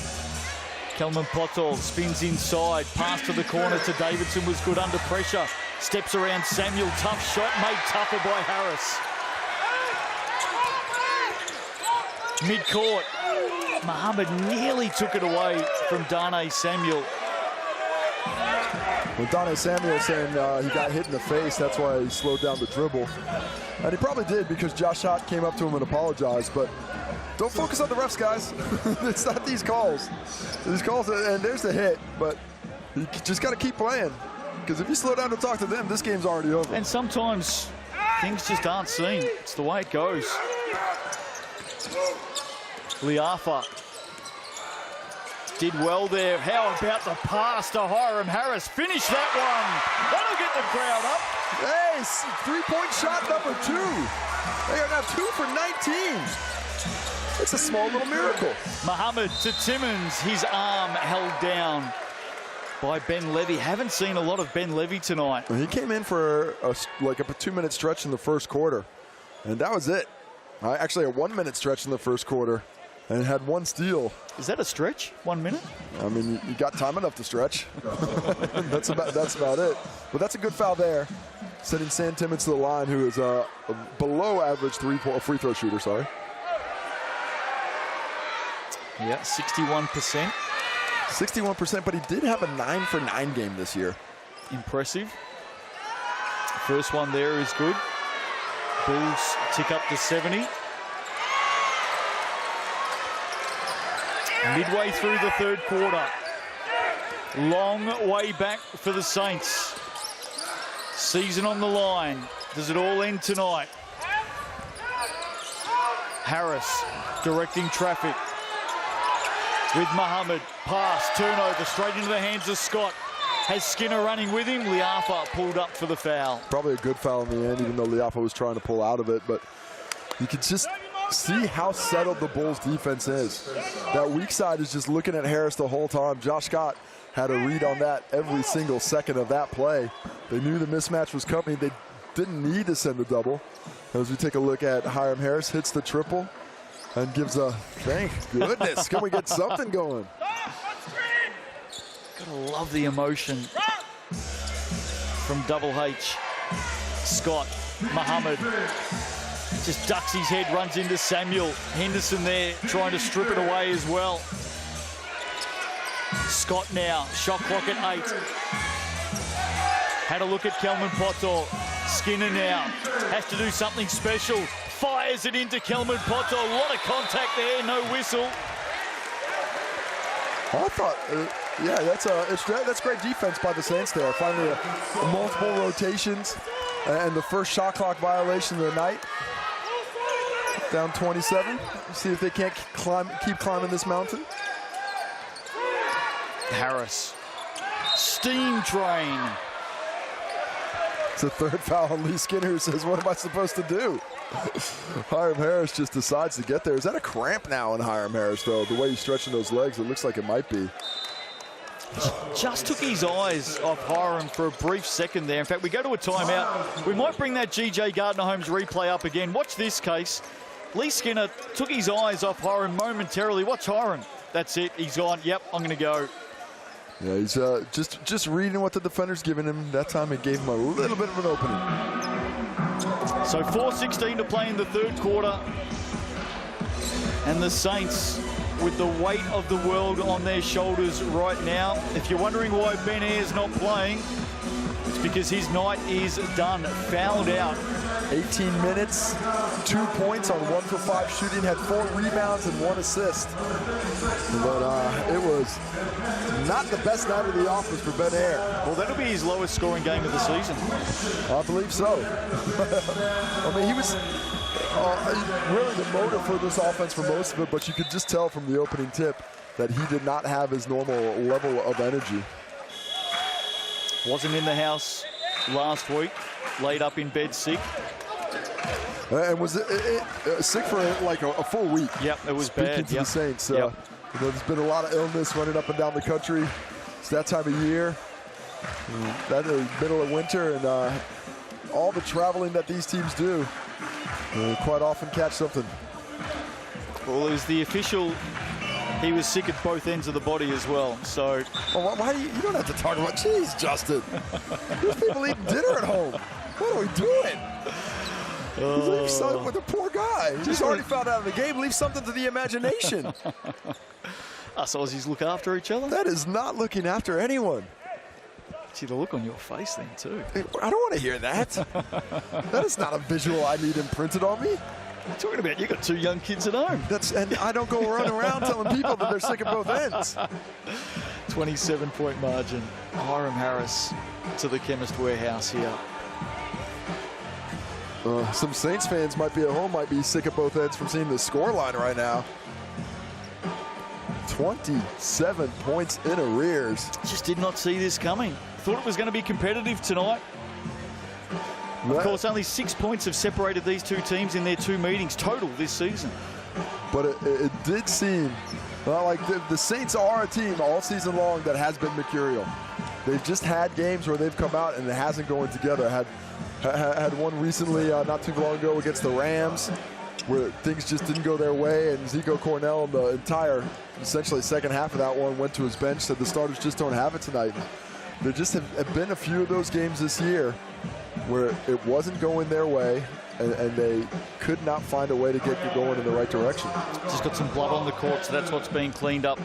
Kelman Potol spins inside. Pass to the corner to Davidson was good under pressure. Steps around Samuel. Tough shot made tougher by Harris. Mid-court. Muhammad nearly took it away from Darnay Samuel. Well, Darnay Samuel saying he got hit in the face. That's why he slowed down the dribble. And he probably did because Josh Hott came up to him and apologized. But don't focus on the refs, guys. It's not these calls. These calls, and there's the hit. But you just got to keep playing. Because if you slow down to talk to them, this game's already over. And sometimes things just aren't seen. It's the way it goes. Liafa did well there. How about the pass to Hiram Harris? Finish that one. That'll get the crowd up. Hey, 3-point shot number 2. They are now 2 for 19. It's a small little miracle. Muhammad to Timmons. His arm held down by Ben Levy. Haven't seen a lot of Ben Levy tonight. He came in for like a 2-minute stretch in the first quarter, and that was it. Actually, a 1-minute stretch in the first quarter, and had 1 steal. Is that a stretch? 1 minute? I mean, you got time enough to stretch. That's about it. But that's a good foul there, sending Sam Timmons to the line, who is a below average free throw shooter. Sorry. Yeah, 61%. 61%, but he did have a 9 for 9 game this year. Impressive. First one there is good. Bulls tick up to 70. Midway through the third quarter. Long way back for the Saints. Season on the line. Does it all end tonight? Harris directing traffic. With Muhammad. Pass, turnover, straight into the hands of Scott. Has Skinner running with him. Liafa pulled up for the foul. Probably a good foul in the end, even though Liafa was trying to pull out of it. But you could just see how settled the Bulls defense is. That weak side is just looking at Harris the whole time. Josh Scott had a read on that every single second of that play. They knew the mismatch was coming. They didn't need to send the double. As we take a look at Hiram Harris, hits the triple and gives a, thank goodness, can we get something going? Gotta love the emotion from Double H. Scott, Muhammad just ducks his head, runs into Samuel. Henderson there trying to strip it away as well. Scott now, shot clock at 8. Had a look at Kelman Poto. Skinner now has to do something special. Fires it into Kelman Poto. A lot of contact there, no whistle. I thought, yeah, that's great defense by the Saints there. Finally, multiple rotations and the first shot clock violation of the night. Down 27. See if they can't keep climbing this mountain. Harris, steam train. It's a third foul on Lee Skinner, who says, what am I supposed to do? Hiram Harris just decides to get there. Is that a cramp now in Hiram Harris, though? The way he's stretching those legs, it looks like it might be. Just took his eyes off Hiram for a brief second there. In fact, we go to a timeout. We might bring that GJ Gardner-Holmes replay up again. Watch this case. Lee Skinner took his eyes off Hiram momentarily. Watch Hiram. That's it. He's gone. Yep, I'm going to go. Yeah, he's just reading what the defender's giving him. That time it gave him a little bit of an opening. So 4:16 to play in the third quarter. And the Saints with the weight of the world on their shoulders right now. If you're wondering why Ben Ayre's not playing, it's because his night is done. Fouled out. 18 minutes, 2 points on 1 for 5 shooting, had 4 rebounds and 1 assist. But it was not the best night of the office for Ben Ayre. Well, that'll be his lowest scoring game of the season. I believe so. I mean, he was really the motor for this offense for most of it, but you could just tell from the opening tip that he did not have his normal level of energy. Wasn't in the house last week, laid up in bed sick. And was sick for like a full week. Yep, it was Speaking bad. to the Saints. You know, there's been a lot of illness running up and down the country. It's that time of year. That is middle of winter, and all the traveling that these teams do, quite often catch something. Well, it was the official. He was sick at both ends of the body as well. So, well, why do you don't have to talk about cheese, Justin. There's people eating dinner at home. What are we doing? Leave something with a poor guy. He's already found out of the game. Leave something to the imagination. Us Aussies look after each other. That is not looking after anyone. See the look on your face then too. I don't want to hear that. That is not a visual I need imprinted on me. What are you talking about? You got 2 young kids at home. And I don't go running around telling people that they're sick at both ends. 27-point margin. Hiram Harris to the Chemist Warehouse here. Some Saints fans might be at home, might be sick at both ends from seeing the score line right now. 27 points in arrears. Just did not see this coming. Thought it was going to be competitive tonight. Of course, only 6 points have separated these 2 teams in their 2 meetings total this season. But it did seem like the Saints are a team all season long that has been mercurial. They've just had games where they've come out and it hasn't going together. Had one recently not too long ago against the Rams where things just didn't go their way, and Zico Cornell in the entire, essentially second half of that one, went to his bench, said the starters just don't have it tonight. There just have been a few of those games this year where it wasn't going their way, and they could not find a way to get going in the right direction. Just got some blood on the court, so that's what's being cleaned up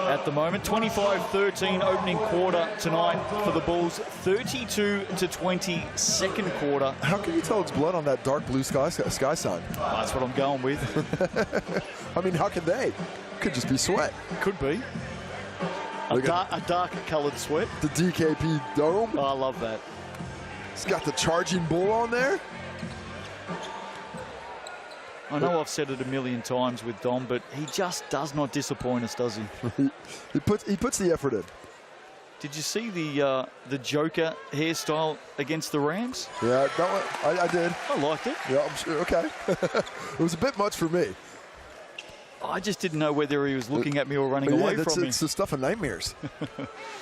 at the moment. 25-13 opening quarter tonight for the Bulls. 32-20 second quarter. How can you tell it's blood on that dark blue sky sign? That's what I'm going with. I mean, how can they? Could just be sweat. Could be. A dark coloured sweat. The DKP dome. Oh, I love that. It's got the charging bull on there. I know I've said it a million times with Dom, but he just does not disappoint us, does he? He puts the effort in. Did you see the Joker hairstyle against the Rams? Yeah, I did. I liked it. Yeah, I'm sure. Okay. It was a bit much for me. I just didn't know whether he was looking at me or running away from me. It's the stuff of nightmares.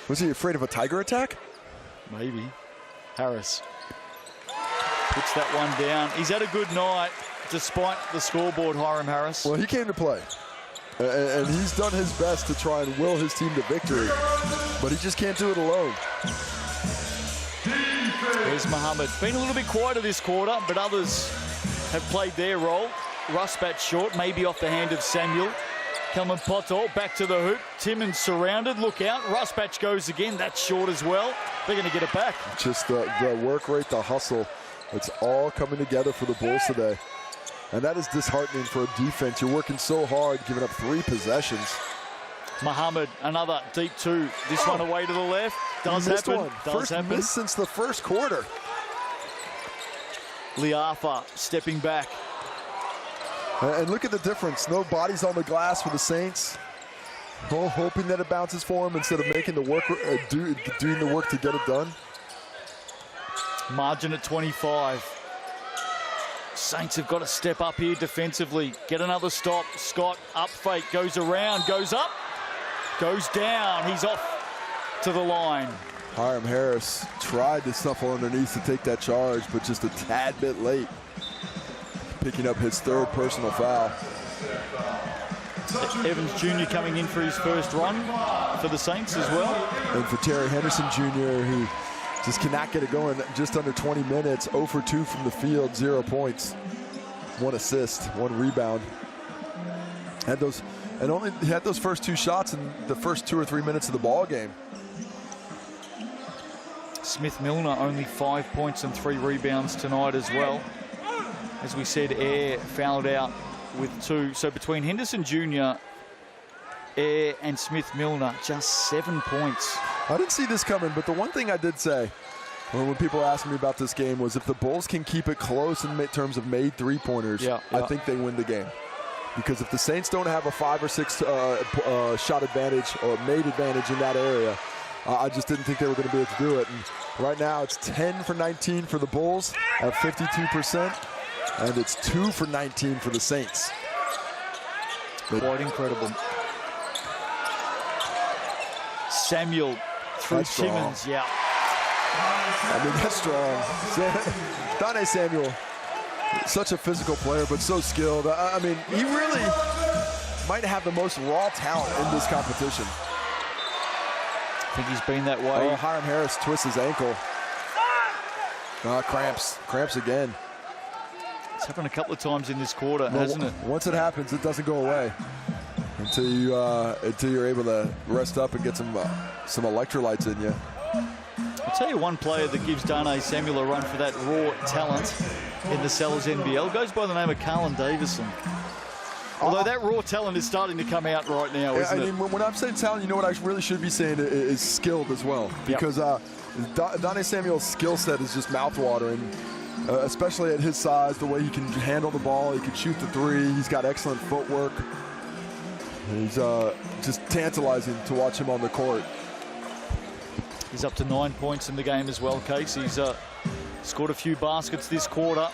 Was he afraid of a tiger attack? Maybe. Harris puts that one down. He's had a good night despite the scoreboard, Hiram Harris. Well, he came to play. And he's done his best to try and will his team to victory. But he just can't do it alone. There's Muhammad. Been a little bit quieter this quarter, but others have played their role. Rusbat short, maybe off the hand of Samuel. Kelman Potol back to the hoop. Timmons surrounded. Look out. Rusbatch goes again. That's short as well. They're going to get it back. Just the work rate, the hustle. It's all coming together for the Bulls today. And that is disheartening for a defense. You're working so hard, giving up 3 possessions. Muhammad, another deep 2. This one away to the left. Does happen. First miss since the first quarter. Liafa stepping back. And look at the difference. No bodies on the glass for the Saints. Hoping that it bounces for him instead of making the work, doing the work to get it done. Margin at 25. Saints have got to step up here defensively. Get another stop. Scott, up fake, goes around, goes up, goes down. He's off to the line. Hiram Harris tried to shuffle underneath to take that charge, but just a tad bit late. Picking up his 3rd personal foul. Evans Jr. coming in for his first run for the Saints as well. And for Terry Henderson Jr., who just cannot get it going. Just under 20 minutes, 0 for 2 from the field, 0 points. 1 assist, 1 rebound. Only had those first 2 shots in the first 2 or 3 minutes of the ball game. Smith Milner only 5 points and 3 rebounds tonight as well. As we said, Air fouled out with 2. So between Henderson Jr., Air and Smith Milner, just 7 points. I didn't see this coming, but the one thing I did say when people asked me about this game was if the Bulls can keep it close in terms of made 3-pointers, I think they win the game. Because if the Saints don't have a 5 or 6 shot advantage or made advantage in that area, I just didn't think they were going to be able to do it. And right now it's 10 for 19 for the Bulls at 52%. And it's 2 for 19 for the Saints. Quite incredible. Samuel through Timmons, yeah. I mean, that's strong. Donnie Samuel, such a physical player, but so skilled. I mean, he really might have the most raw talent in this competition. I think he's been that way. Oh, Hiram Harris twists his ankle. Cramps again. It's happened a couple of times in this quarter, hasn't it? Once it happens, it doesn't go away until you're able to rest up and get some electrolytes in you. I'll tell you one player that gives Darnay Samuel a run for that raw talent in the Sellers NBL goes by the name of Carlin Davison. Although that raw talent is starting to come out right now, isn't it? I mean, when I'm saying talent, you know what I really should be saying is skilled as well. Because Donnie Samuel's skill set is just mouthwatering. Especially at his size, the way he can handle the ball, he can shoot the 3. He's got excellent footwork. He's just tantalizing to watch him on the court. He's up to 9 points in the game as well, Case. He's scored a few baskets this quarter.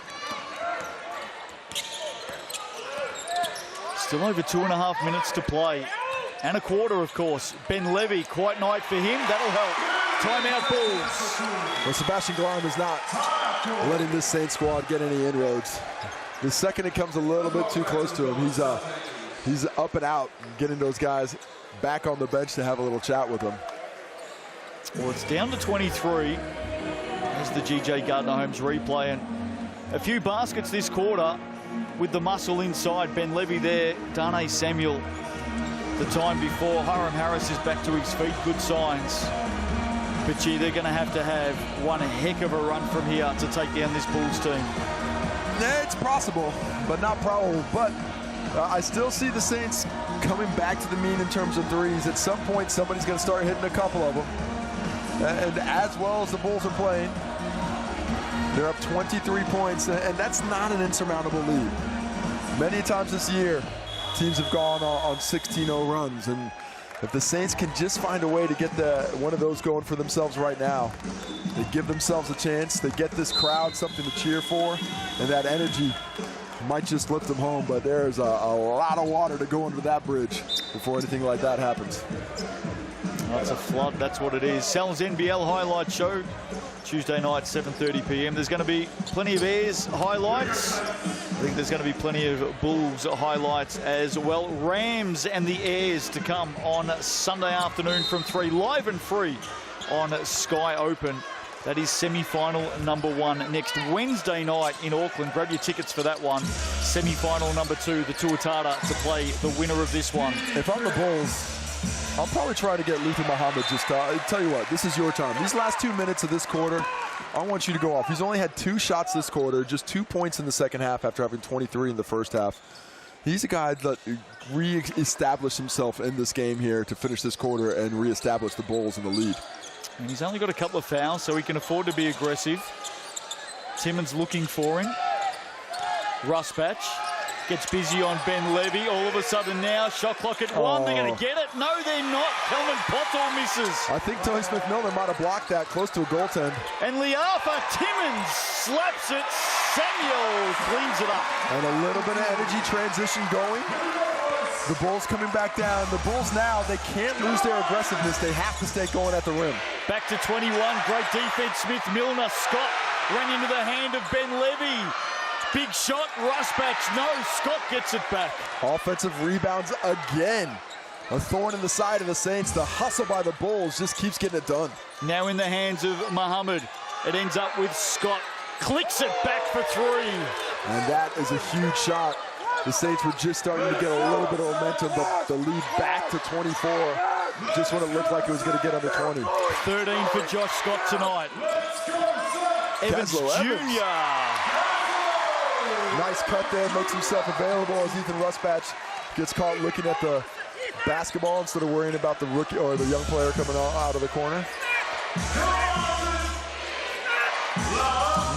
Still over 2.5 minutes to play. And a quarter, of course. Ben Levy, quiet night for him. That'll help. Timeout Bulls. Well, Sebastian Glarm is not letting this Saints squad get any inroads. The second it comes a little bit too close to him, he's up and out, getting those guys back on the bench to have a little chat with them. Well, it's down to 23 as the GJ Gardner-Holmes replay. And a few baskets this quarter with the muscle inside. Ben Levy there, Darnay Samuel the time before. Hiram Harris is back to his feet, good signs. But gee, they're going to have one heck of a run from here to take down this Bulls team. It's possible, but not probable. But I still see the Saints coming back to the mean in terms of 3s. At some point, somebody's going to start hitting a couple of them. And as well as the Bulls are playing, they're up 23 points, and that's not an insurmountable lead. Many times this year, teams have gone on 16-0 runs, and If the Saints can just find a way to get one of those going for themselves right now, they give themselves a chance. They get this crowd something to cheer for, and that energy might just lift them home. But there's a lot of water to go under that bridge before anything like that happens. That's a flood, that's what it is. Sal's NBL highlight show, Tuesday night, 7:30 p.m. There's going to be plenty of Airs highlights. I think there's going to be plenty of Bulls highlights as well. Rams and the Airs to come on Sunday afternoon from 3, live and free on Sky Open. That is semi-final number 1 next Wednesday night in Auckland. Grab your tickets for that one. Semi-final number 2, the Tuatara to play the winner of this one. If I'm the Bulls, I'll probably try to get Luther Muhammad just tell you what, this is your time. These last 2 minutes of this quarter, I want you to go off. He's only had 2 shots this quarter, just 2 points in the second half after having 23 in the first half. He's a guy that re-established himself in this game here to finish this quarter and re-establish the Bulls in the lead. And he's only got a couple of fouls, so he can afford to be aggressive. Timmons looking for him. Rusbatch gets busy on Ben Levy. All of a sudden now, shot clock at 1. They're going to get it. No, they're not. Kelman Pottle misses. I think Tony Smith-Milner might have blocked that close to a goaltend. And Liafa Timmons slaps it. Samuel cleans it up. And a little bit of energy transition going. The Bulls coming back down. The Bulls now, they can't lose their aggressiveness. They have to stay going at the rim. Back to 21. Great defense. Smith-Milner. Scott ran into the hand of Ben Levy. Big shot. Rusbatch. No. Scott gets it back. Offensive rebounds again. A thorn in the side of the Saints. The hustle by the Bulls just keeps getting it done. Now in the hands of Muhammad. It ends up with Scott. Clicks it back for 3. And that is a huge shot. The Saints were just starting to get a little bit of momentum, but the lead back to 24 just when it looked like it was going to get under 20. 13 for Josh Scott tonight. Evans Jr. Nice cut there, makes himself available as Ethan Rusbatch gets caught looking at the basketball instead of worrying about the rookie or the young player coming out of the corner.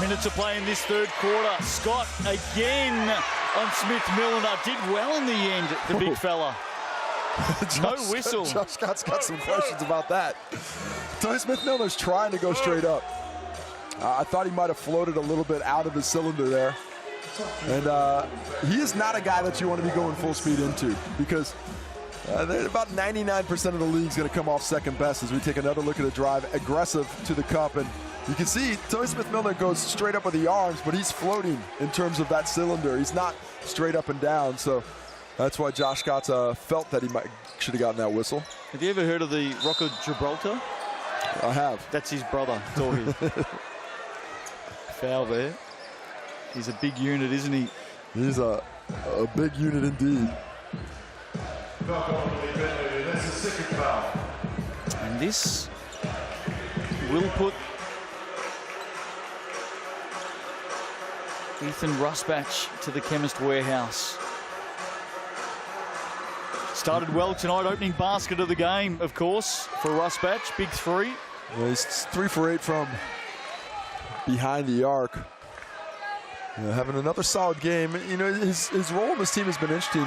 Minutes to play in this third quarter. Scott again on Smith-Milner. Did well in the end, the big fella. No whistle. Josh Scott's got some questions about that. Tony Smith-Milner's trying to go straight up. I thought he might have floated a little bit out of his cylinder there. And he is not a guy that you want to be going full speed into because about 99% of the league is going to come off second best as we take another look at the drive. Aggressive to the cup. And you can see Tony Smith-Milner goes straight up with the arms, but he's floating in terms of that cylinder. He's not straight up and down. So that's why Josh Scott felt that he should have gotten that whistle. Have you ever heard of the Rock of Gibraltar? I have. That's his brother, Torhi. Foul there. He's a big unit, isn't he? He's a big unit indeed. And this will put Ethan Rusbatch to the Chemist Warehouse. Started well tonight, opening basket of the game, of course, for Rusbatch. Big 3. Well, he's 3 for 8 from behind the arc. Having another solid game. You know, his role in this team has been interesting.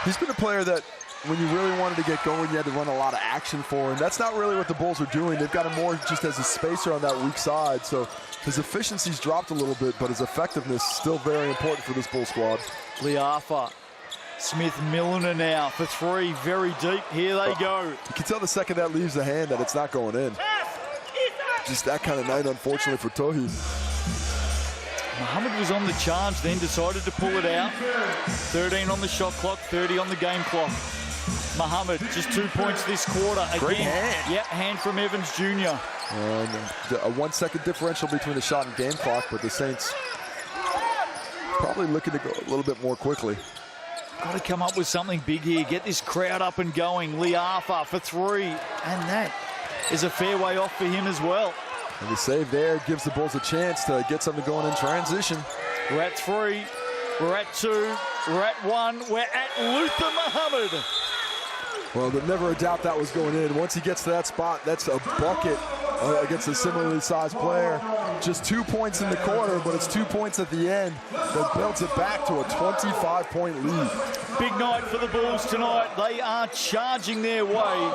He's been a player that when you really wanted to get going, you had to run a lot of action for him. That's not really what the Bulls are doing. They've got him more just as a spacer on that weak side. So his efficiency's dropped a little bit, but his effectiveness is still very important for this Bull squad. Liafa. Smith-Milner now for 3, very deep. Here they go. You can tell the second that leaves the hand that it's not going in. Just that kind of night, unfortunately, for Tohi. Muhammad was on the charge, then decided to pull it out. 13 on the shot clock, 30 on the game clock. Muhammad, just 2 points this quarter. Again, great hand. Yep, hand from Evans Jr. And a 1 second differential between the shot and game clock, but the Saints probably looking to go a little bit more quickly. Got to come up with something big here. Get this crowd up and going. Liafa for 3. And that is a fair way off for him as well. And the save there gives the Bulls a chance to get something going in transition. We're at 3. We're at 2. We're at 1. We're at Luther Muhammad. Well, there's never a doubt that was going in. Once he gets to that spot, that's a bucket against a similarly sized player. just 2 points in the quarter, but it's 2 points at the end that builds it back to a 25-point lead. Big night for the Bulls tonight. They are charging their way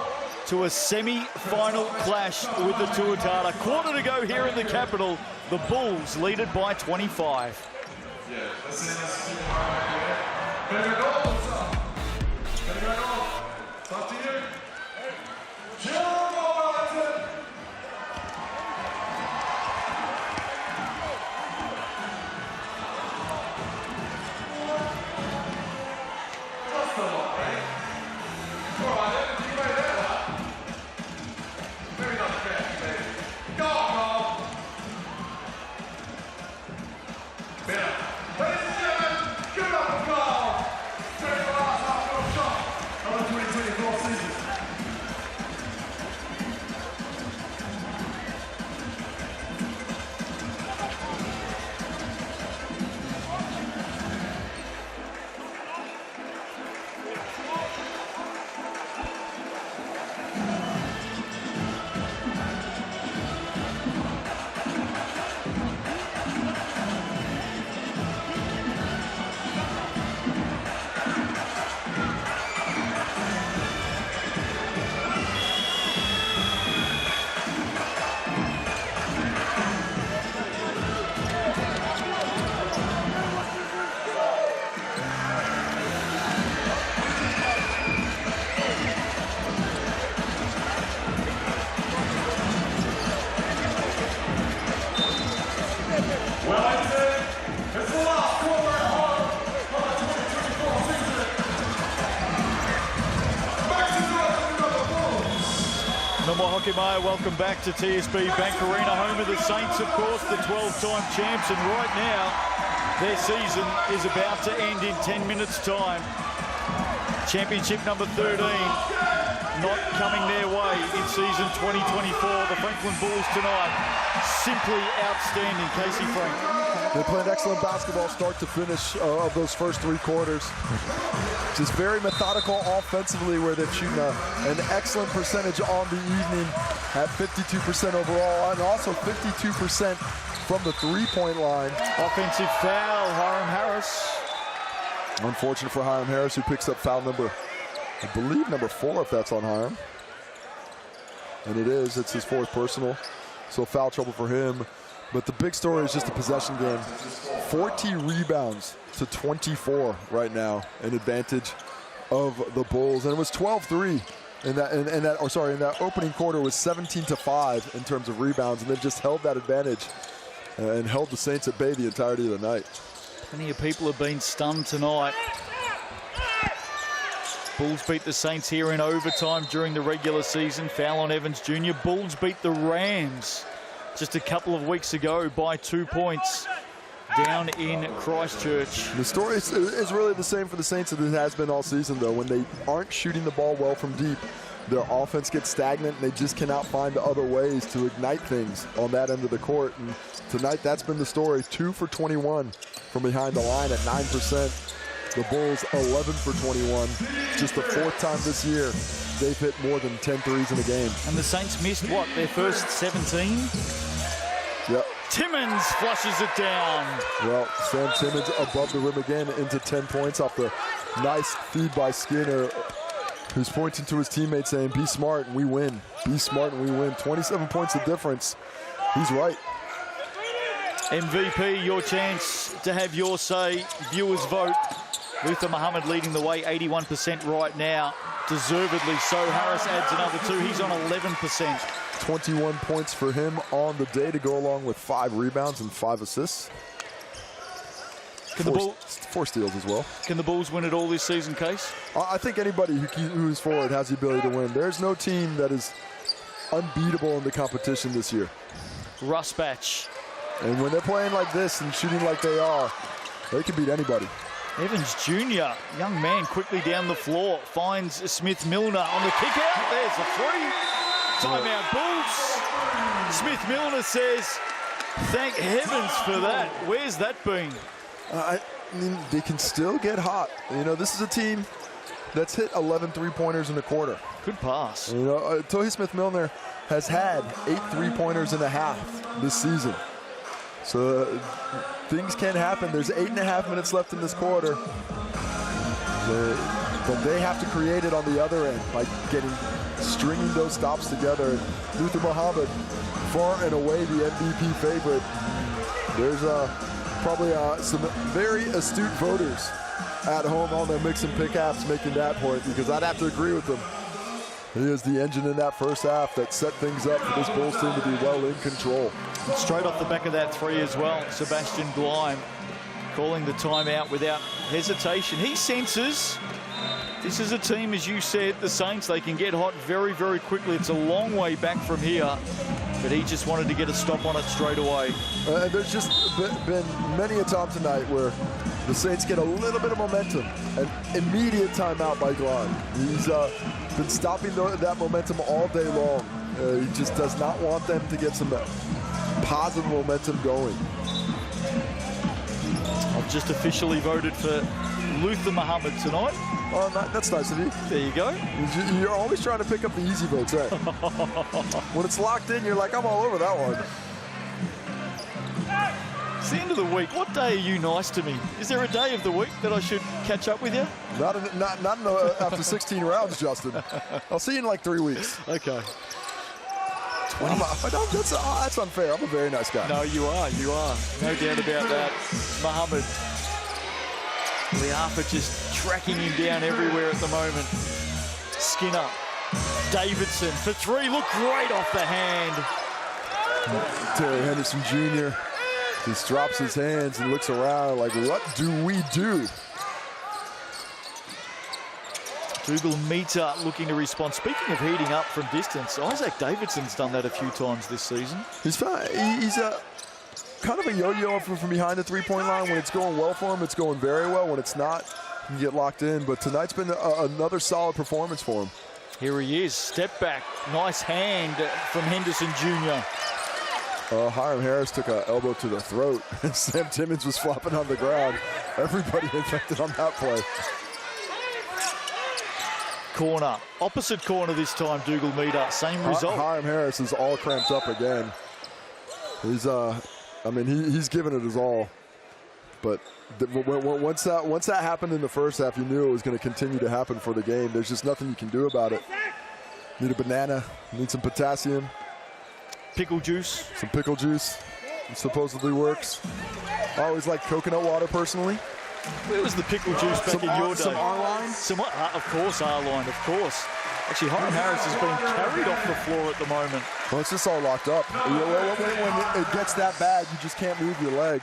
to a semi-final clash with the Tuatara. Quarter to go here in the capital. The Bulls lead it by 25. Welcome back to TSB Bank Arena, home of the Saints, of course, the 12-time champs, and right now their season is about to end in 10 minutes' time. Championship number 13 not coming their way in season 2024. The Franklin Bulls tonight, simply outstanding. Casey Frank. They played excellent basketball start to finish of those first 3 quarters. Just very methodical offensively, where they're shooting an excellent percentage on the evening at 52% overall, and also 52% from the three-point line. Offensive foul, Hiram Harris. Unfortunate for Hiram Harris, who picks up foul number, I believe, number 4, if that's on Hiram. And it is. It's his 4th personal. So foul trouble for him. But the big story is just a possession game. 40 rebounds to 24 right now, an advantage of the Bulls. And it was 12-3 in that opening quarter was 17-5 in terms of rebounds, and they've just held that advantage and held the Saints at bay the entirety of the night. Plenty of people have been stunned tonight. Bulls beat the Saints here in overtime during the regular season. Foul on Evans Jr. Bulls beat the Rams just a couple of weeks ago by 2 points down in Christchurch. The story is really the same for the Saints as it has been all season, though. When they aren't shooting the ball well from deep, their offense gets stagnant, and they just cannot find other ways to ignite things on that end of the court. And tonight, that's been the story. 2 for 21 from behind the line at 9%. The Bulls 11 for 21. Just the 4th time this year they've hit more than 10 threes in a game. And the Saints missed, what, their first 17? Yep. Timmons flushes it down. Well, Sam Timmons above the rim again into 10 points off the nice feed by Skinner, who's pointing to his teammates saying, be smart and we win. Be smart and we win. 27 points of difference. He's right. MVP, your chance to have your say. Viewers vote. Luther Muhammad leading the way, 81% right now. Deservedly so. Harris adds another 2. He's on 11%. 21 points for him on the day to go along with 5 rebounds and 5 assists. Can the Bulls 4 steals as well. Can the Bulls win it all this season, Case? I think anybody who's forward has the ability to win. There's no team that is unbeatable in the competition this year. Russ Batch. And when they're playing like this and shooting like they are, they can beat anybody. Evans Jr., young man, quickly down the floor, finds Smith-Milner on the kick out. There's a 3. Timeout Bulls. Smith-Milner says, thank heavens for that. Where's that been? I mean, they can still get hot. You know, this is a team that's hit 11 three-pointers in a quarter. Good pass. You know, Tohi Smith-Milner has had 8 three-pointers and a half this season. So things can happen. There's 8.5 minutes left in this quarter. But they have to create it on the other end by stringing those stops together. And Luther Muhammad, far and away the MVP favorite. There's probably some very astute voters at home on their mix and pick apps making that point, because I'd have to agree with them. He is the engine in that first half that set things up for this Bulls team to be well in control. Straight off the back of that three as well, Sebastian Gleim calling the timeout without hesitation. He senses this is a team, as you said, the Saints, they can get hot very, very quickly. It's a long way back from here, but he just wanted to get a stop on it straight away. There's just been many a time tonight where the Saints get a little bit of momentum, an immediate timeout by Gleim. He's been stopping that momentum all day long. He just does not want them to get some positive momentum going. I've just officially voted for Luther Muhammad tonight. Oh, that's nice of you. There you go. You're always trying to pick up the easy votes, right? When it's locked in, you're like, I'm all over that one. It's the end of the week. What day are you nice to me? Is there a day of the week that I should catch up with you? Not after 16 rounds, Justin. I'll see you in like 3 weeks. Okay. That's unfair. I'm a very nice guy. No, you are. You are. No doubt about that. Muhammad. Liafa just tracking him down everywhere at the moment. Skinner. Davidson for three. Look great off the hand. Terry Henderson Jr. just drops his hands and looks around like, what do we do? Dougal Meter looking to respond. Speaking of heating up from distance, Isaac Davidson's done that a few times this season. He's fine. He's kind of a yo-yo from behind the three-point line. When it's going well for him, it's going very well. When it's not, he can get locked in. But tonight's been another solid performance for him. Here he is. Step back. Nice hand from Henderson Jr. Hiram Harris took an elbow to the throat. Sam Timmons was flopping on the ground. Everybody infected on that play. Corner. Opposite corner this time, Dougal Meter. Same result. Hiram Harris is all cramped up again. He's, he's given it his all. But once that happened in the first half, you knew it was going to continue to happen for the game. There's just nothing you can do about it. Need a banana. Need some potassium. Pickle juice. Some pickle juice. It supposedly works. I always like coconut water personally. Where was the pickle juice back in your day? Some R-line? Of course, R-line, of course. Actually, Hiram Harris has been carried off the floor at the moment. Well, it's just all locked up. When it gets that bad, you just can't move your leg.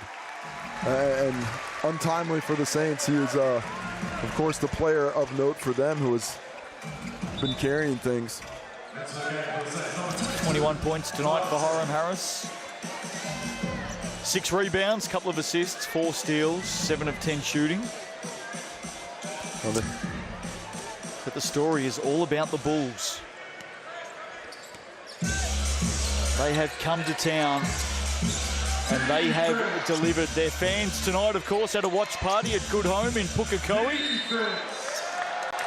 And untimely for the Saints, he is, of course, the player of note for them who has been carrying things. 21 points tonight for Hiram Harris. 6 rebounds, couple of assists, 4 steals, 7 of 10 shooting. But the story is all about the Bulls. They have come to town and they have delivered. Their fans tonight, of course, had a watch party at Good Home in Pukekohe.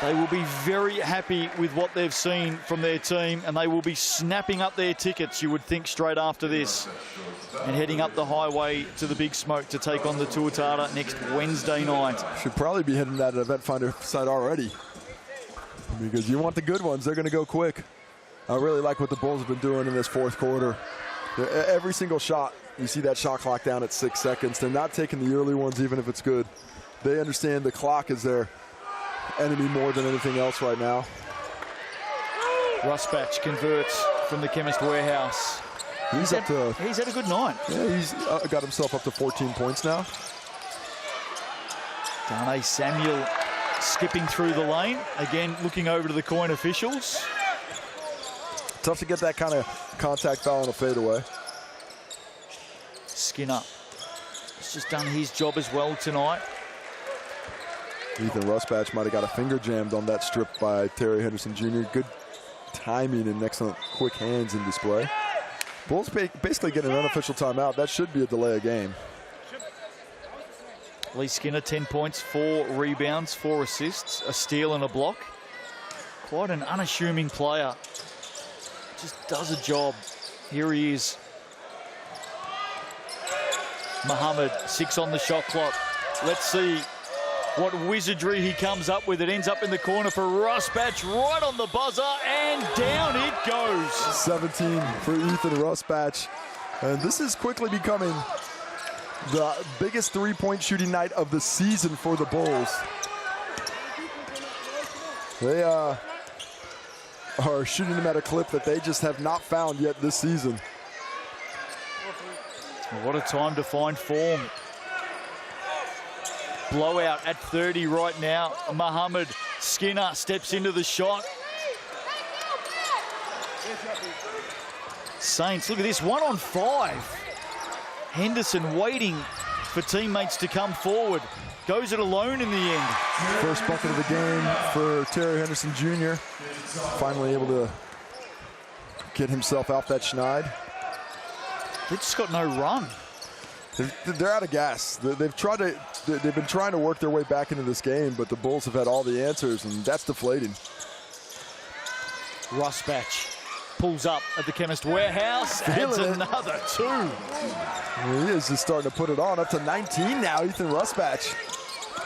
They will be very happy with what they've seen from their team, and they will be snapping up their tickets, you would think, straight after this, and heading up the highway to the Big Smoke to take on the Tuatara next Wednesday night. Should probably be hitting that event finder site already, because you want the good ones. They're going to go quick. I really like what the Bulls have been doing in this fourth quarter. Every single shot, you see that shot clock down at 6 seconds. They're not taking the early ones, even if it's good. They understand the clock is their enemy more than anything else right now. Rusbach converts from the Chemist Warehouse. He's had a good night. Yeah, he's got himself up to 14 points now. Darnay Samuel skipping through the lane. Again, looking over to the coin officials. Tough to get that kind of contact foul on a fadeaway. Skinner has just done his job as well tonight. Ethan Rusbach might have got a finger jammed on that strip by Terry Henderson Jr. Good timing and excellent quick hands in display. Bulls basically get an unofficial timeout. That should be a delay of game. Lee Skinner, 10 points, 4 rebounds, 4 assists, a steal and a block. Quite an unassuming player. Just does a job. Here he is. Muhammad, 6 on the shot clock. Let's see what wizardry he comes up with. It ends up in the corner for Rusbatch, right on the buzzer, and down it goes. 17 for Ethan Rusbatch. And this is quickly becoming the biggest three-point shooting night of the season for the Bulls. They are shooting them at a clip that they just have not found yet this season. What a time to find form. Blowout at 30 right now. Muhammad Skinner steps into the shot. Saints, look at this, 1 on 5. Henderson waiting for teammates to come forward. Goes it alone in the end. First bucket of the game for Terry Henderson Jr. Finally able to get himself out that schneid. They've just got no run. They're out of gas. They've been trying to work their way back into this game, but the Bulls have had all the answers, and that's deflating. Rusbatch pulls up at the Chemist Warehouse. Adds another 2. He is just starting to put it on. Up to 19 now, Ethan Rusbatch.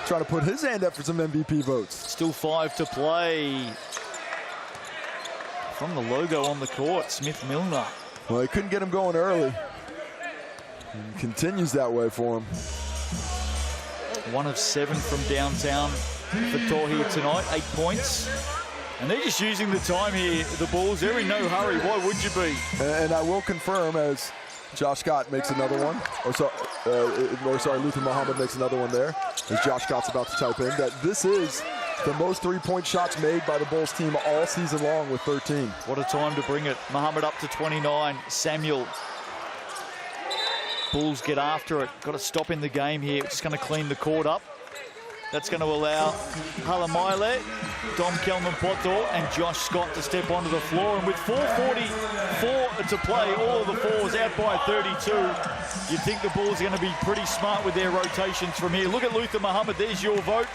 Trying to put his hand up for some MVP votes. Still 5 to play. From the logo on the court, Smith Milner. Well, he couldn't get him going early. And continues that way for him. 1 of 7 from downtown for Tohi tonight, 8 points. And they're just using the time here, the Bulls. They're in no hurry. Why would you be? And I will confirm, as Josh Scott makes another one, Luther Muhammad makes another one there, as Josh Scott's about to type in, that this is the most three-point shots made by the Bulls team all season long with 13. What a time to bring it. Muhammad up to 29. Samuel. Bulls get after it. Got to stop in the game here. Just going to clean the court up. That's going to allow Halamaile, Dom Kelman-Poto and Josh Scott to step onto the floor. And with 4:44 to play, all of the fours out by 32. You'd think the Bulls are going to be pretty smart with their rotations from here. Look at Luther Muhammad. There's your vote.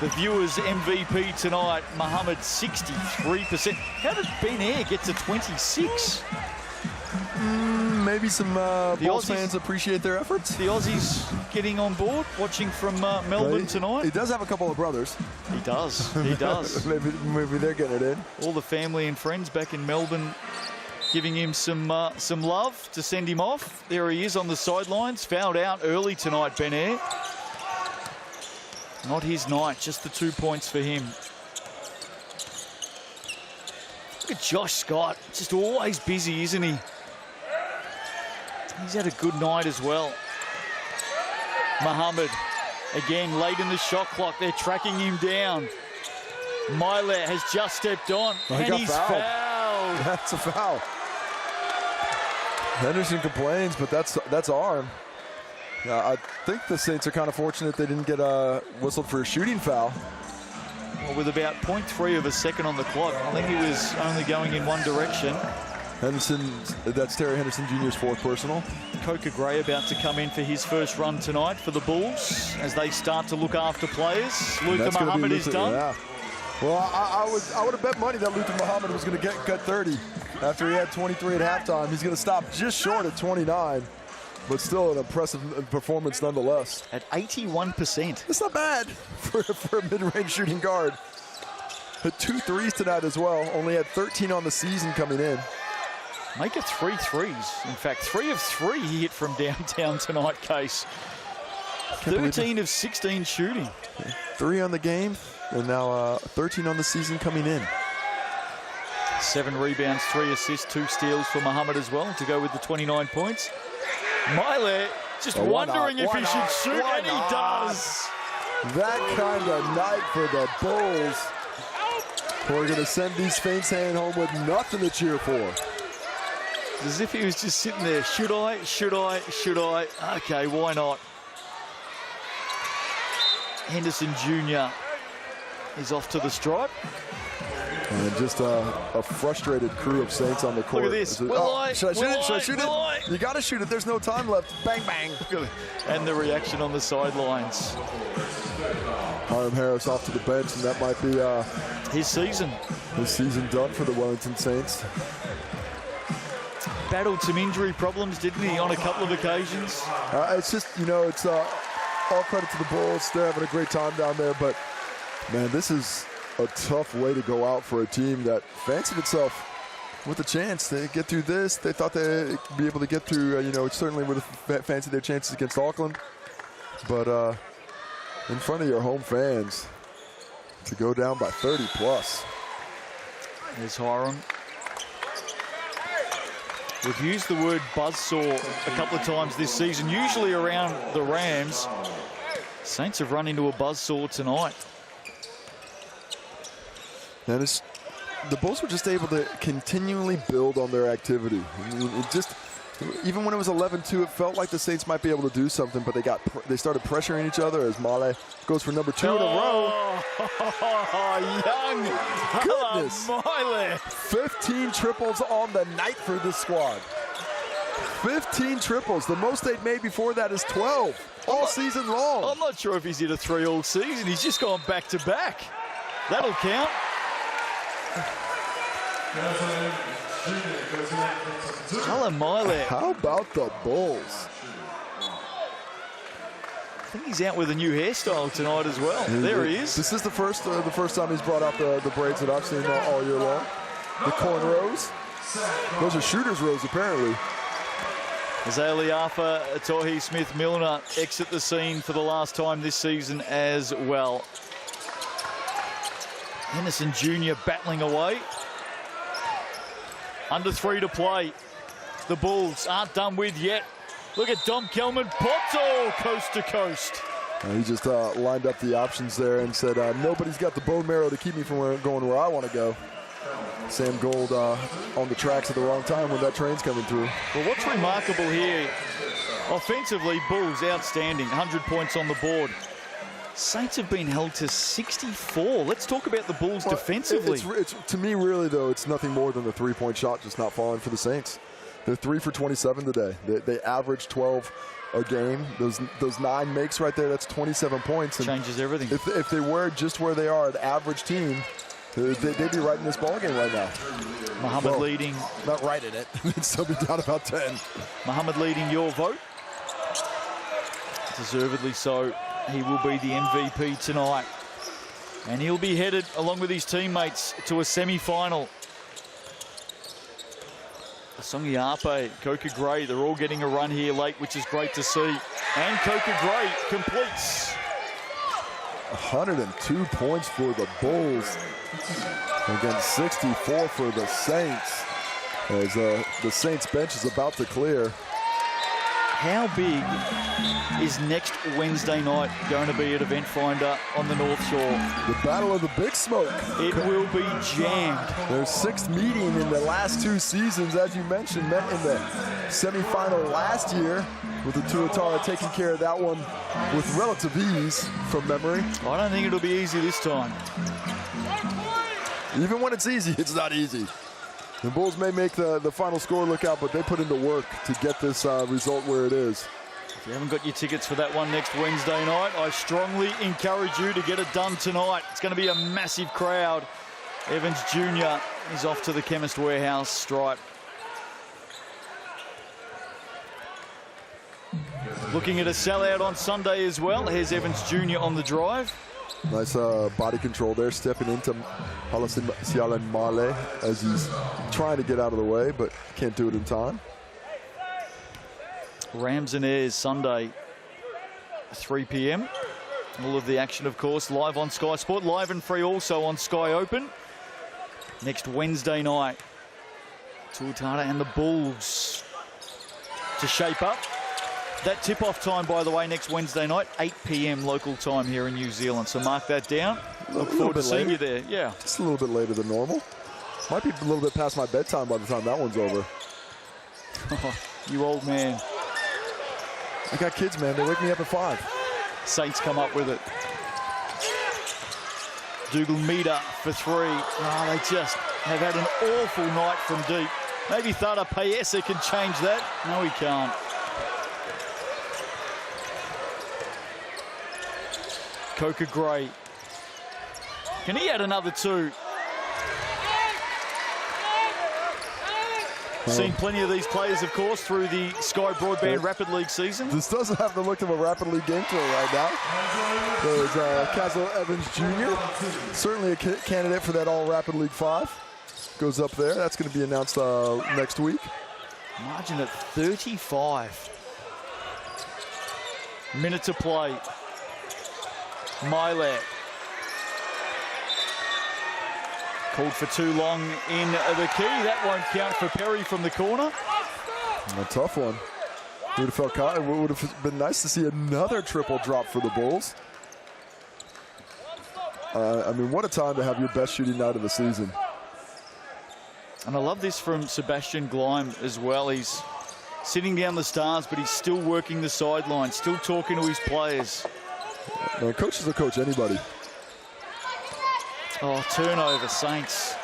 The viewers' MVP tonight, Muhammad, 63%. How did Ben Air get to 26? Maybe some Bulls fans appreciate their efforts. The Aussies getting on board, watching from Melbourne tonight. He does have a couple of brothers. He does, he does. maybe they're getting it in. All the family and friends back in Melbourne giving him some love to send him off. There he is on the sidelines, fouled out early tonight, Ben Air. Not his night, just the 2 points for him. Look at Josh Scott, just always busy, isn't he? He's had a good night as well. Muhammad, again, late in the shot clock. They're tracking him down. Milet has just stepped on, and he's fouled. That's a foul. Henderson complains, but that's arm. I think the Saints are kind of fortunate they didn't get whistled for a shooting foul. Well, with about 0.3 of a second on the clock, I think he was only going in one direction. Henderson, that's Terry Henderson Jr.'s 4th personal. Coca Gray about to come in for his first run tonight for the Bulls as they start to look after players. Luther Muhammad is done. Yeah. Well, I would have bet money that Luther Muhammad was going to cut 30 after he had 23 at halftime. He's going to stop just short at 29, but still an impressive performance nonetheless. At 81%. It's not bad for a mid-range shooting guard. Hit 2 threes tonight as well. Only had 13 on the season coming in. Make it 3 threes. In fact, 3 of 3 he hit from downtown tonight, Case. 13 of 16 shooting. 3 on the game, and now 13 on the season coming in. 7 rebounds, 3 assists, 2 steals for Muhammad as well to go with the 29 points. Miley just wondering if he should shoot, and he does. That kind of night for the Bulls. We're going to send these Saints home with nothing to cheer for. As if he was just sitting there. Should I? Okay, why not? Henderson Jr. is off to the stripe. And just a frustrated crew of Saints on the court. Look at this. Should I shoot it? Should I shoot it? You got to shoot it. There's no time left. Bang, bang. And the reaction on the sidelines. Hiram Harris off to the bench, and that might be his season. His season done for the Wellington Saints. battled some injury problems, didn't he, on a couple of occasions? It's just, you know, it's all credit to the Bulls. They're having a great time down there, but man, this is a tough way to go out for a team that fancied itself with a chance to get through this. They thought they'd be able to get through, you know, certainly would have fancied their chances against Auckland. But in front of your home fans, to go down by 30 plus. There's Hiram. We've used the word buzzsaw a couple of times this season, usually around the Rams. Saints have run into a buzzsaw tonight. And the Bulls were just able to continually build on their activity. I mean, it just, even when it was 11-2, it felt like the Saints might be able to do something, but they started pressuring each other as Male goes for number 2 in a row. Young Goodness. Male. 15 triples on the night for this squad. 15 triples. The most they'd made before that is 12 all season long. I'm not sure if he's hit a 3 all season. He's just gone back to back. That'll count. Alan Mile. How about the Bulls? I think he's out with a new hairstyle tonight as well. There he is. This is the first time he's brought out the braids that I've seen all year long. The cornrows. Those are shooter's rows, apparently. Azaliafa, Tohi Smith-Milner exit the scene for the last time this season as well. Henderson Jr. battling away. Under 3 to play. The Bulls aren't done with yet. Look at Dom Kelman, Poto, coast to coast. He just lined up the options there and said, nobody's got the bone marrow to keep me from going where I want to go. Sam Gold on the tracks at the wrong time when that train's coming through. Well, what's remarkable here, offensively, Bulls outstanding, 100 points on the board. Saints have been held to 64. Let's talk about the Bulls defensively. It's, to me, really, though, it's nothing more than the three-point shot just not falling for the Saints. They're 3 for 27 today. They average 12 a game. Those 9 makes right there, that's 27 points. And changes everything. If they were just where they are, an average team, they'd be right in this ballgame right now. Muhammad leading. Not right in it. They'd still be down about 10. Muhammad leading your vote. Deservedly so. He will be the MVP tonight. And he'll be headed, along with his teammates, to a semi-final. Songi Ape, Coca Gray, they're all getting a run here late, which is great to see. And Coca Gray completes. 102 points for the Bulls against 64 for the Saints, as the Saints bench is about to clear. How big is next Wednesday night going to be at Event Finder on the North Shore? The Battle of the Big Smoke. It will be jammed. Their 6th meeting in the last 2 seasons, as you mentioned, met in the semifinal last year, with the Tuatara taking care of that one with relative ease from memory. I don't think it'll be easy this time. Even when it's easy, it's not easy. The Bulls may make the final score look out, but they put in the work to get this result where it is. If you haven't got your tickets for that one next Wednesday night, I strongly encourage you to get it done tonight. It's going to be a massive crowd. Evans Jr. is off to the Chemist Warehouse stripe. Looking at a sellout on Sunday as well. Here's Evans Jr. on the drive. Nice body control there, stepping into Sialan Male as he's trying to get out of the way, but can't do it in time. Rams and Airs Sunday, 3 p.m. All of the action, of course, live on Sky Sport, live and free also on Sky Open. Next Wednesday night, Tuatara and the Bulls to shape up. That tip-off time, by the way, next Wednesday night, 8 p.m. local time here in New Zealand. So mark that down. Look forward to seeing you there. Yeah. Just a little bit later than normal. Might be a little bit past my bedtime by the time that one's over. Oh, you old man. I got kids, man. They wake me up at 5. Saints come up with it. Dougal Meter for 3. Oh, they just have had an awful night from deep. Maybe Thada Payesa can change that. No, he can't. Coca Gray. Can he add another 2? Seen plenty of these players, of course, through the Sky Broadband Rapid League season. This doesn't have the look of a Rapid League game to it right now. There's Castle Evans Jr., certainly a candidate for that All Rapid League 5. Goes up there. That's going to be announced next week. Margin at 35. Minute to play. Milet. Called for too long in the key. That won't count for Perry from the corner. A tough one. Would have been nice to see another triple drop for the Bulls. I mean, what a time to have your best shooting night of the season. And I love this from Sebastian Gleim as well. He's sitting down the stars, but he's still working the sideline, still talking to his players. Man, coaches will coach anybody. Oh, turnover, Saints.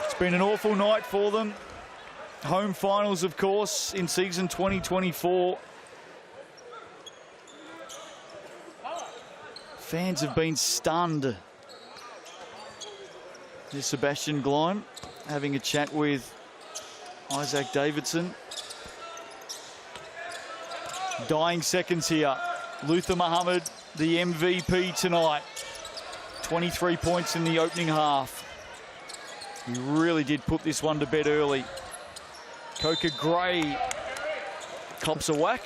It's been an awful night for them. Home finals, of course, in season 2024. Fans have been stunned. There's Sebastian Gleim having a chat with Isaac Davidson. Dying seconds here. Luther Muhammad, the MVP tonight. 23 points in the opening half. He really did put this one to bed early. Coca Gray cops a whack.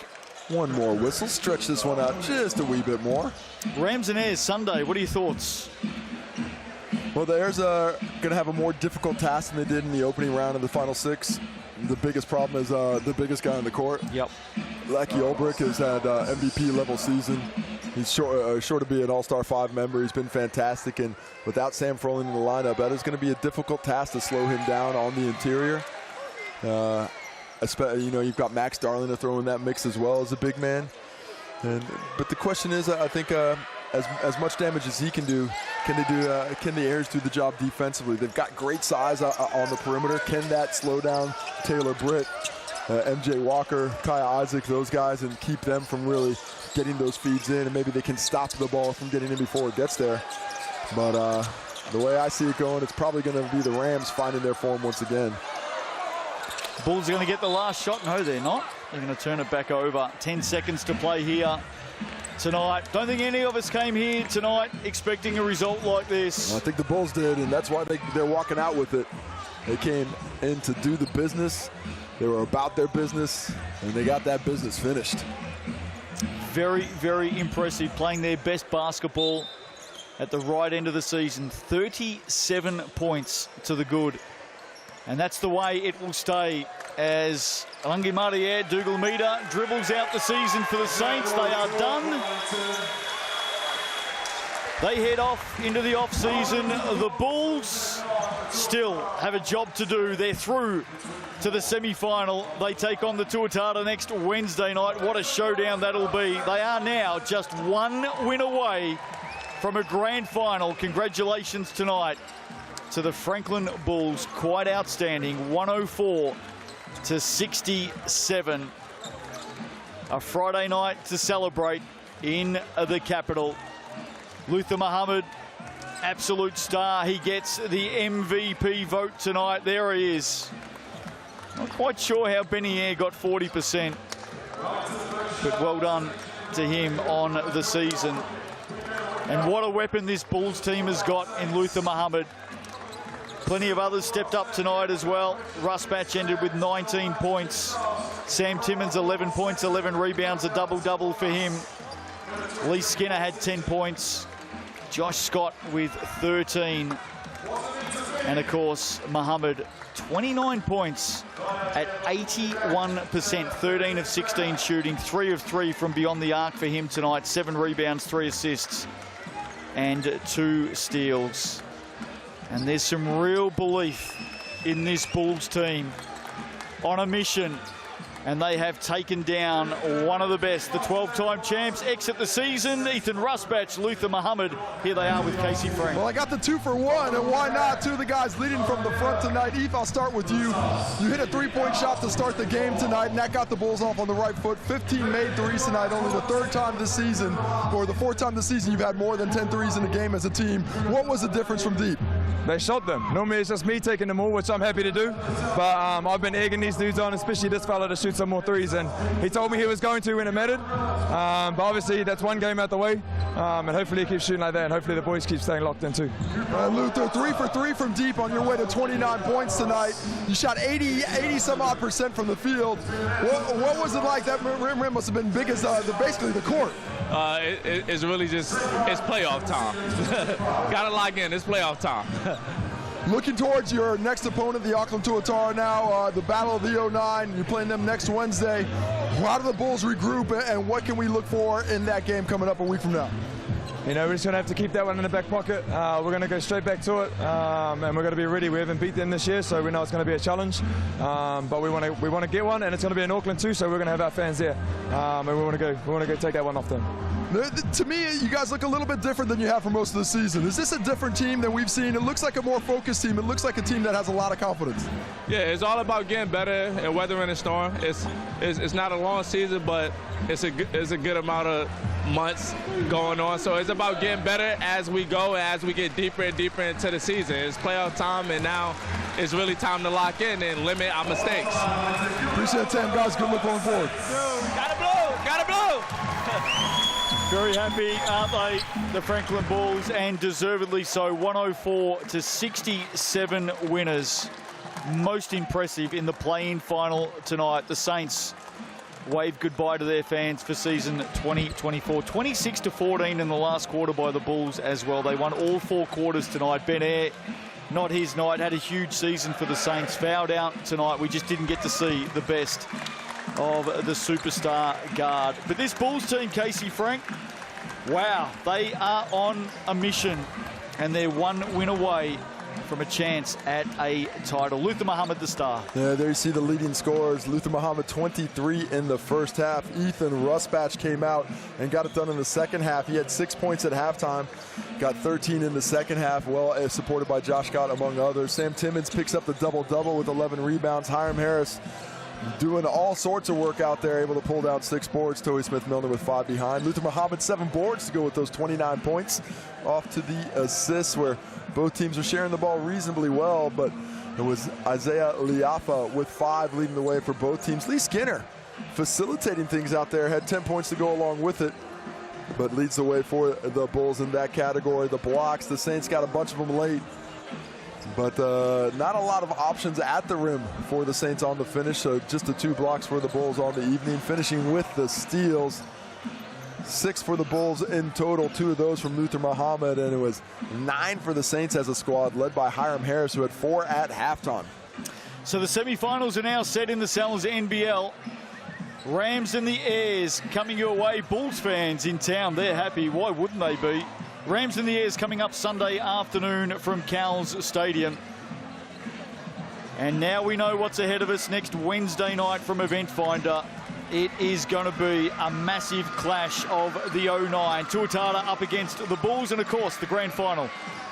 One more whistle. Stretch this one out just a wee bit more. Rams and Airs Sunday. What are your thoughts? Well, the Airs are going to have a more difficult task than they did in the opening round of the Final Six. The biggest problem is the biggest guy on the court. Yep. Lackey Ulbrich has had MVP level season. He's sure to be an All-Star 5 member. He's been fantastic, and without Sam Froling in the lineup, that is going to be a difficult task to slow him down on the interior. You know, you've got Max Darling to throw in that mix as well as a big man. But the question is, I think, as much damage as he can do, can the Airs do the job defensively? They've got great size on the perimeter. Can that slow down Taylor Britt, MJ Walker, Kaya Isaac, those guys, and keep them from really getting those feeds in, and maybe they can stop the ball from getting in before it gets there. But the way I see it going, it's probably going to be the Rams finding their form once again. Bulls are going to get the last shot. No, they're not. They're going to turn it back over. 10 seconds to play here tonight. Don't think any of us came here tonight expecting a result like this. I think the Bulls did, and that's why they're walking out with it. They came in to do the business. They were about their business, and they got that business finished. Very, very impressive, playing their best basketball at the right end of the season. 37 points to the good. And that's the way it will stay as Alangi Marier Dougal-Meter dribbles out the season for the Saints. They are done. They head off into the off-season. The Bulls still have a job to do. They're through to the semi-final. They take on the Tuatara next Wednesday night. What a showdown that'll be. They are now just one win away from a grand final. Congratulations tonight to the Franklin Bulls. Quite outstanding. 104 to 67. A Friday night to celebrate in the capital. Luther Muhammad, absolute star. He gets the MVP vote tonight. There he is. Not quite sure how Benny Air got 40%, but well done to him on the season. And what a weapon this Bulls team has got in Luther Muhammad. Plenty of others stepped up tonight as well. Russ Batch ended with 19 points. Sam Timmins, 11 points, 11 rebounds, a double-double for him. Lee Skinner had 10 points. Josh Scott with 13. And of course, Muhammad, 29 points at 81%, 13 of 16 shooting, 3 of 3 from beyond the arc for him tonight, 7 rebounds, 3 assists, and 2 steals. And there's some real belief in this Bulls team on a mission. And they have taken down one of the best. The 12-time champs exit the season. Ethan Rusbatch, Luther Muhammad. Here they are with Casey Frank. Well, I got the 2 for 1, and why not? 2 of the guys leading from the front tonight. Eve, I'll start with you. You hit a 3-point shot to start the game tonight, and that got the Bulls off on the right foot. 15 made threes tonight, only the 3rd time this season, or the 4th time this season you've had more than 10 threes in a game as a team. What was the difference from deep? they shot them. Normally it's just me taking them all, which I'm happy to do. But I've been egging these dudes on, especially this fella, to shoot some more threes. And he told me he was going to when it mattered. But obviously that's one game out the way. And hopefully he keeps shooting like that. And hopefully the boys keep staying locked in too. Luther, 3 for 3 from deep on your way to 29 points tonight. You shot 80 some odd % from the field. What was it like? That rim must have been big as basically the court. It's really just, it's playoff time. Gotta lock in, it's playoff time. Looking towards your next opponent, the Auckland Tuatara now, the Battle of the 09. You're playing them next Wednesday. How do the Bulls regroup, and what can we look for in that game coming up a week from now? You know, we're just going to have to keep that one in the back pocket. We're going to go straight back to it, and we're going to be ready. We haven't beat them this year, so we know it's going to be a challenge. But we want to get one, and it's going to be in Auckland too, so we're going to have our fans there, and we want to go take that one off them. To me, you guys look a little bit different than you have for most of the season. Is this a different team than we've seen? It looks like a more focused team. It looks like a team that has a lot of confidence. Yeah, it's all about getting better and weathering the storm. It's not a long season, but it's a good amount of months going on. So it's about getting better as we go, as we get deeper and deeper into the season. It's playoff time, and now it's really time to lock in and limit our mistakes. Appreciate it, Tam, guys. Good luck going forward. Gotta blow! Gotta blow! Very happy, aren't they, the Franklin Bulls, and deservedly so. 104 to 67 winners. Most impressive in the play-in final tonight. The Saints wave goodbye to their fans for season 2024. 26 to 14 in the last quarter by the Bulls as well. They won all 4 quarters tonight. Ben Ayre, not his night, had a huge season for the Saints. Fouled out tonight. We just didn't get to see the best of the superstar guard. But this Bulls team, Casey Frank, wow, they are on a mission, and they're 1 win away from a chance at a title. Luther Muhammad, the star. Yeah, there you see the leading scorers. Luther Muhammad, 23 in the first half. Ethan Rusbatch came out and got it done in the second half. He had 6 points at halftime, got 13 in the second half, well supported by Josh Scott, among others. Sam Timmons picks up the double-double with 11 rebounds. Hiram Harris doing all sorts of work out there, able to pull down 6 boards. Toby Smith-Milner with 5 behind. Luther Muhammad, 7 boards to go with those 29 points. Off to the assists, where both teams are sharing the ball reasonably well, but it was Isaiah Liafa with 5 leading the way for both teams. Lee Skinner facilitating things out there, had 10 points to go along with it, but leads the way for the Bulls in that category. The blocks, the Saints got a bunch of them late, but not a lot of options at the rim for the Saints on the finish, so just the 2 blocks for the Bulls on the evening, finishing with the steals. 6 for the Bulls in total, 2 of those from Luther Muhammad, and it was 9 for the Saints as a squad, led by Hiram Harris, who had 4 at halftime. So the semi-finals are now set in the Sal's NBL. Rams and the Airs coming your way. Bulls fans in town, they're happy. Why wouldn't they be? Rams and the Airs coming up Sunday afternoon from Cowles Stadium. And now we know what's ahead of us next Wednesday night from Event Finder. It is going to be a massive clash of the 09. Tuatara up against the Bulls, and of course the grand final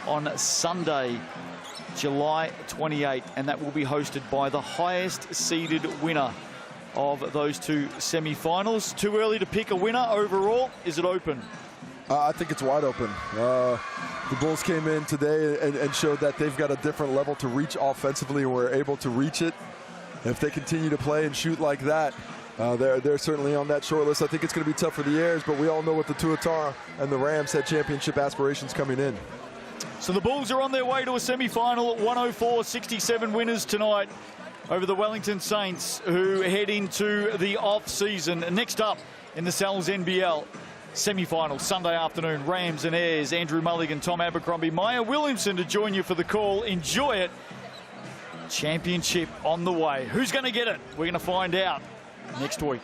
on Sunday, July 28, and that will be hosted by the highest seeded winner of those 2 semi-finals. Too early to pick a winner overall. Is it open? I think it's wide open. The Bulls came in today and showed that they've got a different level to reach offensively, and were able to reach it. If they continue to play and shoot like that, they're certainly on that short list. I think it's going to be tough for the Airs, but we all know what the Tuatara and the Rams had championship aspirations coming in. So the Bulls are on their way to a semi-final. 104-67 winners tonight over the Wellington Saints, who head into the off-season. Next up in the Sal's NBL semi-final, Sunday afternoon, Rams and Airs. Andrew Mulligan, Tom Abercrombie, Maya Williamson to join you for the call. Enjoy it. Championship on the way. Who's going to get it? We're going to find out next week.